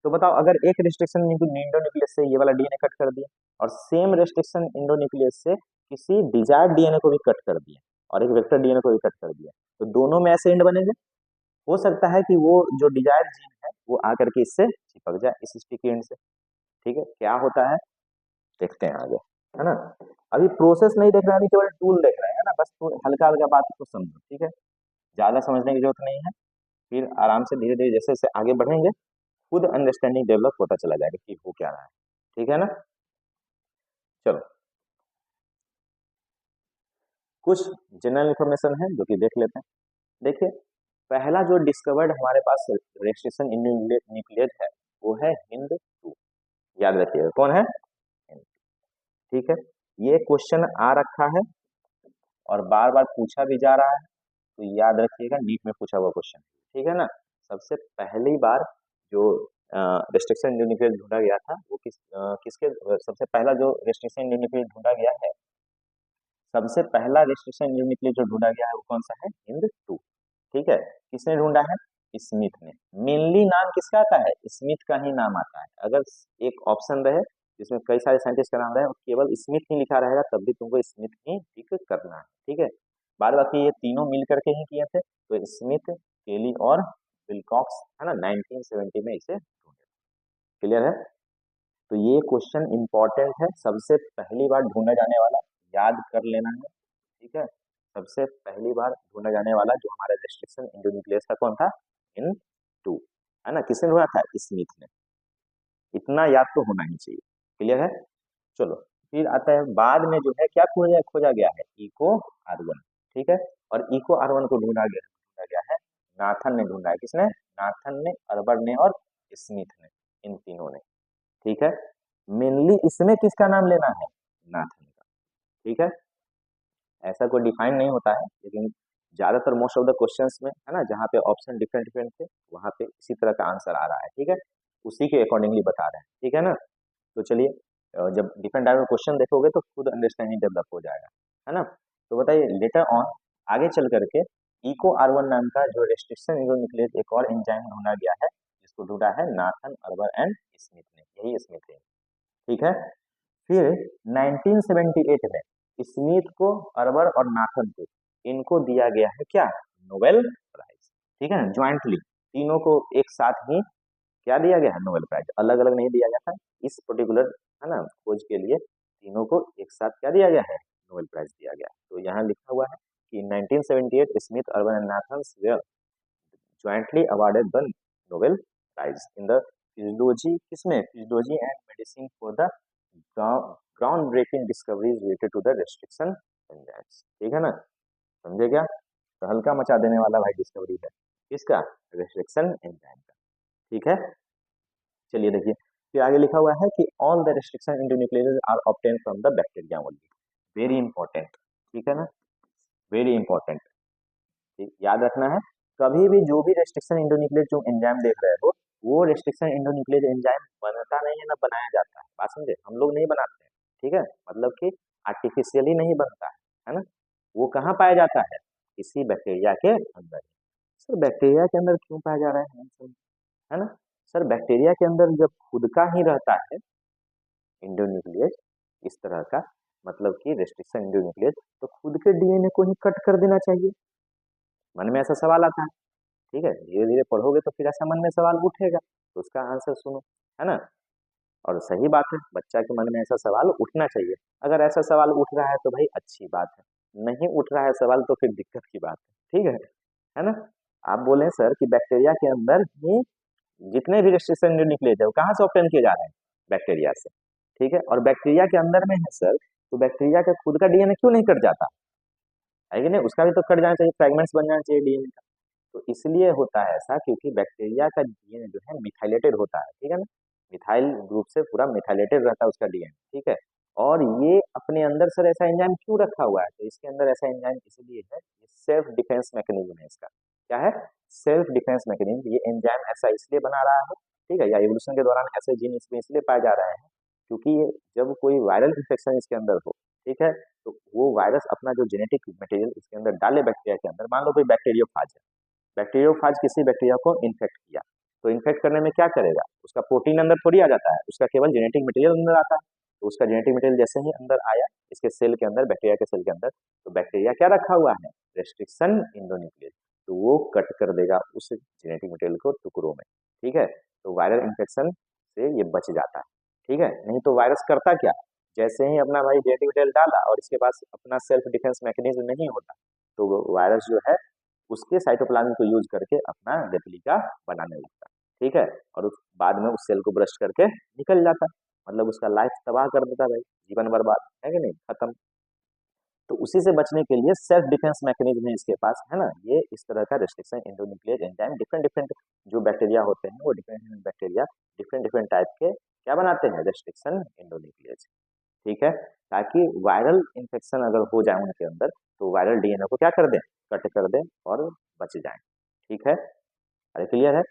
तो बताओ अगर एक रेस्ट्रिक्शन इंडोन्यूक्लियस से ये वाला डीएनए कट कर दिया, और सेम रेस्ट्रिक्शन इंडोन्यूक्लियस से किसी डिजायर्ड डीएनए को भी कट कर दिया, और एक वेक्टर डीएनए को भी कट कर दिया, तो दोनों में ऐसे एंड बनेंगे। हो सकता है कि वो जो डिजायर्ड जीन है वो आकर के इससे चिपक जाए, इस स्टिकी एंड से। ठीक है, क्या होता है देखते हैं आगे, है ना। अभी प्रोसेस नहीं देख रहे हैं, अभी केवल टूल देख रहे हैं, है ना, बस हल्का हल्का बात को समझो। ठीक है, ज्यादा समझने की जरूरत नहीं है, फिर आराम से धीरे धीरे जैसे जैसे आगे बढ़ेंगे खुद अंडरस्टैंडिंग डेवलप होता चला जाएगा कि हो क्या रहा है। ठीक है ना, चलो कुछ जनरल इंफॉर्मेशन है जो कि देख लेते हैं। देखिए, पहला जो डिस्कवर्ड हमारे पास रेस्ट्रिक्शन न्यूक्लियस है वो है हिंद टू। याद रखिएगा कौन है, हिंद। ठीक है, ये क्वेश्चन आ रखा है और बार बार पूछा भी जा रहा है, तो याद रखिएगा नीट में पूछा हुआ क्वेश्चन। ठीक है ना, सबसे पहली बार जो रेस्ट्रिक्शन न्यूक्लियस ढूंढा गया था वो किसके सबसे पहला जो रेस्ट्रिक्शन न्यूक्लियस ढूंढा गया है, सबसे पहला रेस्ट्रिक्शन न्यूक्लियस जो ढूंढा गया है वो कौन सा है, हिंद टू। ठीक है, किसने ढूंढा है, स्मिथ ने। मेनली नाम किसका आता है, स्मिथ का ही नाम आता है। अगर एक ऑप्शन रहे जिसमें कई सारे साइंटिस्ट का नाम रहे और केवल स्मिथ ही लिखा रहेगा तब भी तुमको स्मिथ ही टिक करना है। ठीक है, बाद बाकी ये तीनों मिल करके ही किए थे, तो स्मिथ, केली और विल्कॉक्स, है ना, 1970 में इसे ढूंढे। क्लियर है, तो ये क्वेश्चन इंपॉर्टेंट है, सबसे पहली बार ढूंढा जाने वाला, याद कर लेना है। ठीक है, सबसे पहली बार ढूंढा जाने वाला जो हमारा रेस्ट्रिक्शन इंडोन्यूक्लियस का कौन था, इन टू, है ना, किसने ढूंढा था, स्मिथ ने। इतना याद तो होना ही चाहिए। क्लियर है, चलो फिर आता है बाद में जो है क्या खोजा खोजा गया है, इको आर1। ठीक है, और इको आर1 को ढूंढा गया है, नाथन ने ढूंढा है। किसने, नाथन ने, अर्बर ने और स्मिथ ने, इन तीनों ने। ठीक है, मेनली इसमें किसका नाम लेना है, नाथन का। ठीक है, ऐसा कोई डिफाइन नहीं होता है, लेकिन ज्यादातर मोस्ट ऑफ द क्वेश्चंस में, है ना, जहाँ पे ऑप्शन डिफरेंट डिफरेंट थे वहां पे इसी तरह का आंसर आ रहा है। ठीक है, उसी के अकॉर्डिंगली बता रहे हैं। ठीक है ना, तो चलिए जब डिफरेंट टाइप का क्वेश्चन देखोगे तो खुद अंडरस्टैंडिंग डेवलप हो जाएगा, है ना। तो बताइए लेटर ऑन आगे चल करके इको आर1 नाम का जो रेस्ट्रिक्शन न्यूक्लियस एक और एंजाइम ढूंढा गया है, जिसको ढूंढा है नाथन, अर्बर एंड स्मिथ ने, यही स्मिथ है। ठीक है, फिर 1978 में स्मिथ को, अर्बर और नाथन को, इनको दिया गया है क्या, नोबेल प्राइज। ठीक है ना, ज्वाइंटली तीनों को एक साथ ही क्या दिया गया है, नोबेल प्राइज, अलग अलग नहीं दिया गया था इस पर्टिकुलर, है ना, खोज के लिए तीनों को एक साथ क्या दिया गया है, नोबेल प्राइज दिया गया। तो यहाँ लिखा हुआ है कि 1978 Smith, Arber and Nathan were jointly awarded the Nobel prize in the physiology, किसमें, physiology and medicine for the ground breaking discoveries related to the restriction enzymes. ठीक है ना, समझे क्या, तो हल्का मचा देने वाला भाई डिस्कवरी है किसका, रेस्ट्रिक्शन एंजाइम का। ठीक है, चलिए देखिए फिर आगे लिखा हुआ है कि all the restriction endonucleases are obtain from the bacteria only. Very important, ठीक है ना, वेरी इंपॉर्टेंट। ठीक, याद रखना है, कभी भी जो भी रेस्ट्रिक्शन इंडोन्यूक्लियस जो एंजाइम देख रहे हो, वो रेस्ट्रिक्शन इंडोन्यूक्लियस एंजाइम बनता नहीं है ना बनाया जाता है, बात समझे, हम लोग नहीं बनाते हैं। ठीक है, मतलब कि आर्टिफिशियली नहीं बनता है ना, वो कहाँ पाया जाता है, इसी बैक्टीरिया के अंदर। सर बैक्टीरिया के अंदर क्यों पाया जा रहा है, है ना, सर बैक्टीरिया के अंदर जब खुद का ही रहता है इंडोन्यूक्लियस इस तरह का, मतलब कि रेस्ट्रिक्शन इंडोन्यूक्लियस, तो खुद के डीएनए को ही कट कर देना चाहिए। मन में ऐसा सवाल आता है, ठीक है, धीरे धीरे पढ़ोगे तो फिर ऐसा मन में सवाल उठेगा, तो उसका आंसर सुनो, है ना। और सही बात है, बच्चा के मन में ऐसा सवाल उठना चाहिए। अगर ऐसा सवाल उठ रहा है तो भाई अच्छी बात है, नहीं उठ रहा है सवाल तो फिर दिक्कत की बात है। ठीक है ना। आप बोले सर कि बैक्टीरिया के अंदर ही जितने भी रेस्ट्रिक्शन न्यूक्लियस है वो कहाँ से ऑब्टेन किए जा रहे हैं, बैक्टीरिया से। ठीक है, और बैक्टीरिया के अंदर में है सर, तो बैक्टीरिया का खुद का डीएनए क्यों नहीं कट जाता है कि नहीं, उसका भी तो कट जाना चाहिए, फ्रेगमेंट्स बन जाना चाहिए डीएनए का। तो इसलिए होता है ऐसा क्योंकि बैक्टीरिया का डीएनए जो है मिथाइलेटेड होता है। ठीक है ना, मिथाइल ग्रुप से पूरा मिथाइलेटेड रहता है उसका डीएनए। ठीक है, और ये अपने अंदर सर ऐसा एंजाइम क्यों रखा हुआ है, तो इसके अंदर ऐसा एंजाइम इसलिए है, सेल्फ डिफेंस मैकेनिज्म है इसका। क्या है, सेल्फ डिफेंस मैकेनिज्म। ये एंजाइम ऐसा इसलिए बना रहा है, ठीक है, या एवोल्यूशन के दौरान ऐसे जीन इसमें इसलिए पाए जा रहे हैं क्योंकि ये जब कोई वायरल इन्फेक्शन इसके अंदर हो, ठीक है। तो वो वायरस अपना जो जेनेटिक मटेरियल इसके अंदर डाले बैक्टीरिया के अंदर, मान लो कोई बैक्टीरियोफाज है, बैक्टीरियोफाज किसी बैक्टीरिया को इन्फेक्ट किया, तो इन्फेक्ट करने में क्या करेगा, उसका प्रोटीन अंदर थोड़ी आ जाता है, उसका केवल जेनेटिक मटेरियल अंदर आता है। तो उसका जेनेटिक मटेरियल जैसे ही अंदर आया इसके सेल के अंदर, बैक्टीरिया के सेल के अंदर, तो बैक्टीरिया क्या रखा हुआ है, रेस्ट्रिक्शन एंडोन्यूक्लियस, तो वो कट कर देगा उस जेनेटिक मटेरियल को टुकड़ों में। ठीक है, तो वायरल इन्फेक्शन से ये बच जाता है। ठीक है, नहीं तो वायरस करता क्या, जैसे ही अपना भाई जेनेटिक मटेरियल डाला और इसके पास अपना सेल्फ डिफेंस मैकेनिज्म नहीं होता, तो वायरस जो है उसके साइटोप्लाज्म को यूज करके अपना रेप्लिका बनाने लगता है। ठीक है, और बाद में उस सेल को ब्रश करके निकल जाता है, मतलब उसका लाइफ तबाह कर देता है भाई, जीवन बर्बाद है कि नहीं, खत्म। तो उसी से बचने के लिए सेल्फ डिफेंस मैकेनिज्म है इसके पास, है ना, ये इस तरह का restriction endonuclease enzyme, different different जो बैक्टीरिया होते हैं वो different different bacteria different different type के क्या बनाते हैं, रेस्ट्रिक्शन एंडोन्यूक्लियस। ठीक है, ताकि वायरल इन्फेक्शन अगर हो जाए उनके अंदर तो वायरल डीएनए को क्या कर दें, कट कर दें और बच जाए। ठीक है, अरे क्लियर है।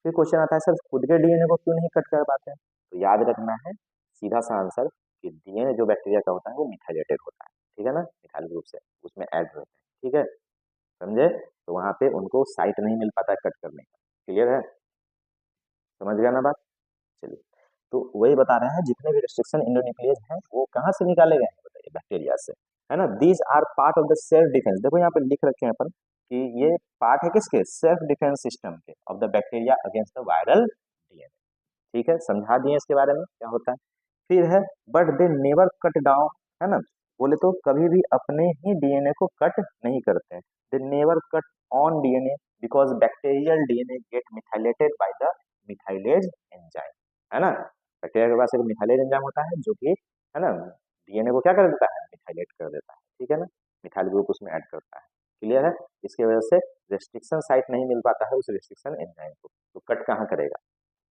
फिर क्वेश्चन आता है सर खुद के डीएनए को क्यों नहीं कट कर पाते हैं, तो याद रखना है सीधा सा आंसर कि डीएनए जो बैक्टीरिया का होता है वो मिथाइलेटेड होता है। ठीक है ना, मिथाइल ग्रुप से उसमें ऐड होते हैं। ठीक है, समझे, तो वहां पे उनको साइट नहीं मिल पाता कट करने का। क्लियर है, समझ गया ना बात। चलिए, तो वही बता रहे हैं जितने भी रेस्ट्रिक्शन एंडोन्यूक्लियस हैं वो कहाँ से निकाले गए हैं, बताइए, बैक्टीरिया से, है ना। These are part of the self defence, देखो यहाँ पे लिख रखे हैं अपन कि ये पार्ट है किसके, सेल्फ डिफेंस सिस्टम के of the bacteria against the viral DNA. ठीक है, समझा दिए इसके बारे में क्या होता है। फिर है but they never cut down, है ना, बोले तो कभी भी अपने ही डीएनए को कट नहीं करते हैं, they never cut on DNA because bacterial DNA get methylated by the methylase enzyme, है ना। बैक्टीरिया के पास एक मिथाइलेज एंजाइम होता है जो कि, है ना, डीएनए को क्या कर देता है, मिथाइलेट कर देता है। ठीक है ना, मिथाइल ग्रुप उसमें ऐड करता है। क्लियर है, इसकी वजह से रेस्ट्रिक्शन साइट नहीं मिल पाता है उस रेस्ट्रिक्शन एंजाइम को, तो कट कहाँ करेगा।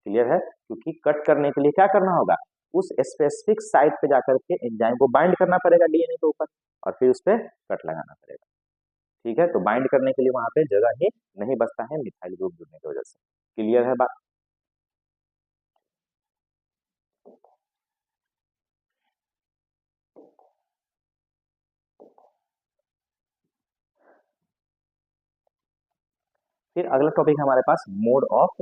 क्लियर है, क्योंकि कट करने के लिए क्या करना होगा, उस स्पेसिफिक साइट पे जाकर के एंजाइम को बाइंड करना पड़ेगा डीएनए के ऊपर और फिर उस पर कट लगाना पड़ेगा। ठीक है, तो बाइंड करने के लिए वहां पे जगह ही नहीं बचता है मिथाइल ग्रुप जुड़ने की वजह से। क्लियर है बात। फिर अगला टॉपिक हमारे पास मोड ऑफ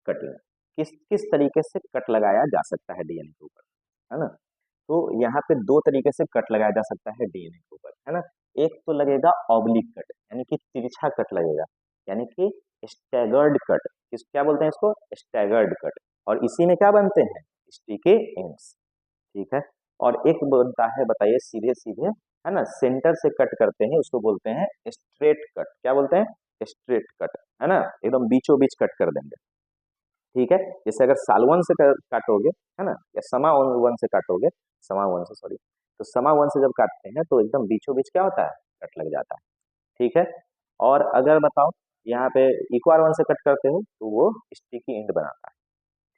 कटिंग, किस किस तरीके से कट लगाया जा सकता है डीएनए के ऊपर, है ना। तो यहाँ पे दो तरीके से कट लगाया जा सकता है डीएनए के ऊपर, है ना। एक तो लगेगा ऑब्लिक कट, यानी कि तिरछा कट लगेगा, यानी कि स्टैगर्ड कट, किस क्या बोलते हैं इसको, स्टैगर्ड कट, और इसी में क्या बनते हैं, स्टिकी एंड्स। ठीक है, और एक बनता है, बताइए, सीधे सीधे, है ना, सेंटर से कट करते हैं, उसको बोलते हैं स्ट्रेट कट, क्या बोलते हैं, स्ट्रेट कट, है ना, एकदम बीचों बीच कट कर देंगे। ठीक है, जैसे अगर सालवन से काटोगे, है ना, या समा वन से काटोगे, समा वन से सॉरी, तो समा वन से जब काटते हैं तो एकदम बीचों बीच क्या होता है, कट लग जाता है। ठीक है, और अगर बताओ यहाँ पे इक्वार वन से कट करते हो तो वो स्टिकी एंड बनाता है।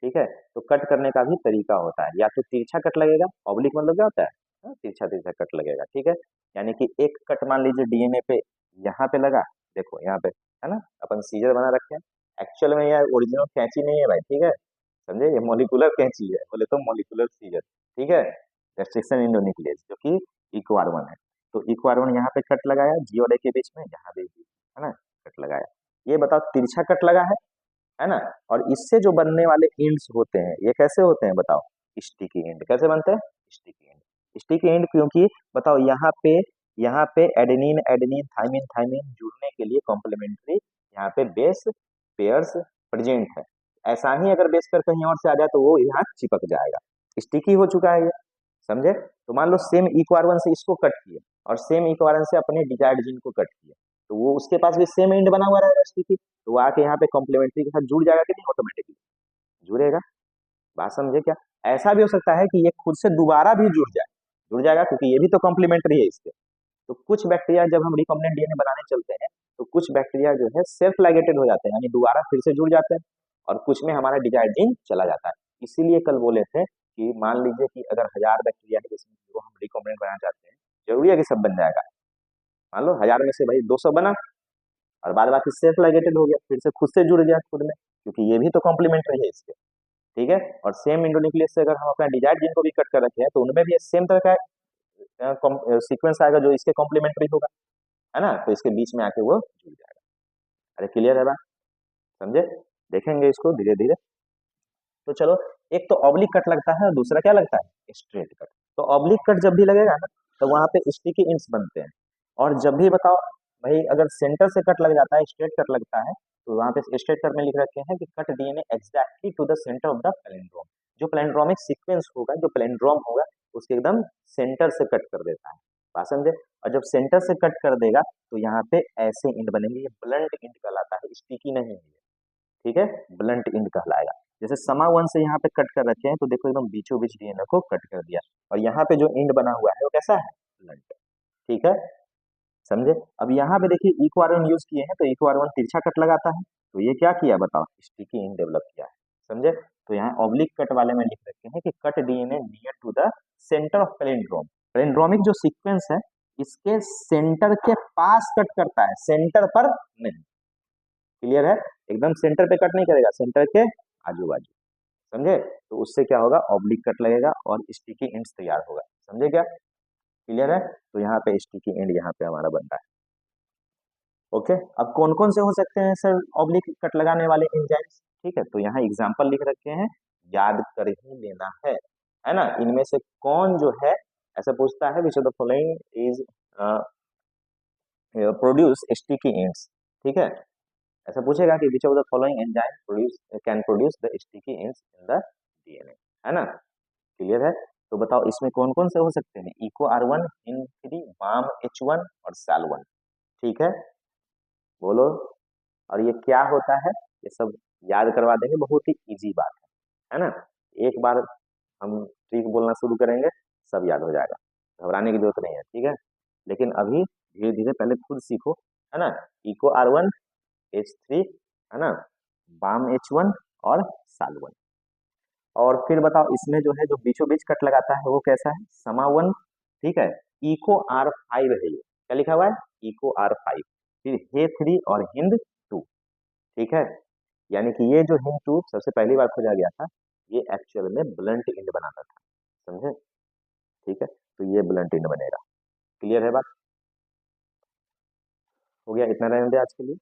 ठीक है, तो कट करने का भी तरीका होता है, या तो तिरछा कट लगेगा, ऑब्लिक मतलब क्या होता है, तिरछा तिरछा कट लगेगा। ठीक है, यानी कि एक कट मान लीजिए डीएनए पे यहाँ पे लगा, देखो यहाँ पे, है ना, अपन सीजर बना रखे हैं, एक्चुअल में यह ओरिजिनल कैंची नहीं है भाई। ठीक है, समझे, ये मोलिकुलर कैंची है, बोले तो मोलिकुलर सीजर। ठीक है, रेस्ट्रिक्शन एंडोन्यूक्लियस जो कि इक्वार वन है, तो इक्वार वन यहाँ पे कट लगाया जी और ए के बीच में, यहाँ भी है ना, कट लगाया। ये बताओ तिरछा कट लगा है ना, और इससे जो बनने वाले एंड्स होते हैं ये कैसे होते हैं, बताओ, स्टिकी एंड। कैसे बनते हैं, स्टिकी एंड। स्टिकी एंड क्योंकि बताओ यहाँ पे एडेनिन एडेनिन थाइमिन थाइमिन जुड़ने के लिए कॉम्प्लीमेंट्री यहाँ पे बेस पेयर्स प्रेजेंट है। ऐसा ही अगर बेस पर कहीं और से आ जाए तो वो यहाँ चिपक जाएगा, स्टिकी हो चुका है ये। समझे, तो मान लो सेम इक्वार से इसको कट किया और सेम इक्वार से अपने डिजायर्ड जीन को कट किया, तो वो उसके पास भी सेम एंड बना हुआ रहेगा स्टिकी, तो वो आके यहाँ पे कॉम्प्लीमेंट्री के साथ जुड़ जाएगा कि नहीं, ऑटोमेटिकली जुड़ेगा। बात समझे क्या, ऐसा भी हो सकता है कि ये खुद से दोबारा भी जुड़ जाएगा क्योंकि ये भी तो कॉम्प्लीमेंट्री है इसके। तो कुछ बैक्टीरिया जब हम रिकॉम्बिनेंट डीएनए बनाने चलते हैं तो कुछ बैक्टीरिया जो है सेल्फ लाइगेटेड हो जाते हैं, यानी दोबारा फिर से जुड़ जाते हैं, और कुछ में हमारा डिजायर्ड जीन चला जाता है। इसीलिए कल बोले थे कि मान लीजिए कि अगर 1000 बैक्टीरिया है जिसमें जो हम रिकॉम्बिनेंट बनाना चाहते हैं, जरूरी है कि सब बन जाएगा। मान लो 1000 में से भाई 200 बना और बाद बाकी सेल्फ लाइगेटेड हो गया, फिर से खुद से जुड़ गया खुद में, क्योंकि ये भी तो कॉम्प्लीमेंट्री है इसके। ठीक है, और सेम इंडोन्यूक्लियस से अगर हम अपना डिजायर्ड जीन को भी कट कर रखे हैं तो उनमें भी सेम तरह का सीक्वेंस आएगा जो इसके कॉम्प्लीमेंट्री होगा, है ना, तो इसके बीच में आके वो जुड़ जाएगा। अरे क्लियर है बात, समझे? देखेंगे इसको धीरे धीरे। तो चलो, एक तो ऑब्लिक कट लगता है और दूसरा क्या लगता है, स्ट्रेट कट। तो ऑब्लिक कट जब भी लगेगा ना, तो वहां पे स्टिकी इंड्स बनते हैं। और जब भी बताओ भाई, अगर सेंटर से कट लग जाता है, स्ट्रेट कट लगता है, तो वहां पे स्ट्रेट कट में लिख रखे हैं कि cut DNA exactly to the centre of the palindrome. जो पैलिंड्रोमिक सीक्वेंस होगा, जो पैलिंड्रोम होगा, उसके एकदम सेंटर से कट कर देता है। बात समझे? और जब सेंटर से कट कर देगा, तो यहाँ पे ऐसे इंड बनेंगे, ये ब्लंट इंड कहलाता है, स्टिकी नहीं है। ठीक है, ब्लंट इंड कहलाएगा। जैसे समा वन से यहाँ पे कट कर रखे हैं, तो देखो एकदम बीचों बीच डीएनए को कट कर दिया, और यहाँ पे जो इंड बना हुआ है वो कैसा है, ब्लंट। ठीक है, समझे? अब यहाँ पे देखिए इक्व आर वन यूज किए हैं, तो इक्व आर वन तिरछा कट लगाता है, तो ये क्या किया बताओ, स्टिकी इंड डेवलप किया है। समझे? तो यहाँ ऑब्लिक कट वाले में लिख रखे हैं कि cut DNA near to the centre of palindrome. Palindromic जो सीक्वेंस है, इसके सेंटर के पास कट करता है, सेंटर पर नहीं। क्लियर है? एकदम सेंटर पे कट नहीं करेगा, सेंटर के आजू बाजू। समझे? तो उससे क्या होगा, ऑब्लिक कट लगेगा और स्टिकी एंड्स तैयार होगा। समझे क्या? क्लियर है? तो यहाँ पे स्टिकी एंड यहाँ पे हमारा बनता है। ओके, अब कौन कौन से हो सकते हैं सर ऑब्लिक कट लगाने वाले एंजाइम्स? ठीक है, तो यहाँ एग्जांपल लिख रखे हैं, याद कर ही लेना है ना। इनमें से कौन जो है, ऐसा पूछता है which of the following is produce sticky ends. ठीक है, ऐसा पूछेगा कि which of the following enzyme produce can produce the sticky ends in the DNA, है ना। क्लियर है? तो बताओ इसमें कौन कौन से हो सकते हैं, Eco R one, Hind three, Bam H one और साल वन। ठीक है, बोलो। और ये क्या होता है, ये सब याद करवा देंगे, बहुत ही इजी बात है ना। एक बार हम ट्रिक बोलना शुरू करेंगे, सब याद हो जाएगा, घबराने की जरूरत नहीं है। ठीक है, लेकिन अभी धीरे धीरे पहले खुद सीखो, है ना। Eco R one, H three, है ना, बाम एच वन और साल वन। और फिर बताओ इसमें जो है, जो बीचों बीच कट लगाता है वो कैसा है, समा वन। ठीक है, इको आर फाइव है, ये क्या लिखा हुआ है, इको आर फाइव। फिर हे थ्री और हिंद टू। ठीक है, यानी कि ये जो हिंद टू सबसे पहली बार खोजा गया था, ये एक्चुअल में ब्लंट इंड बनाता था। समझे? ठीक है, तो ये ब्लंट इंड बनेगा। क्लियर है बात? हो गया, इतना रहने दे आज के लिए।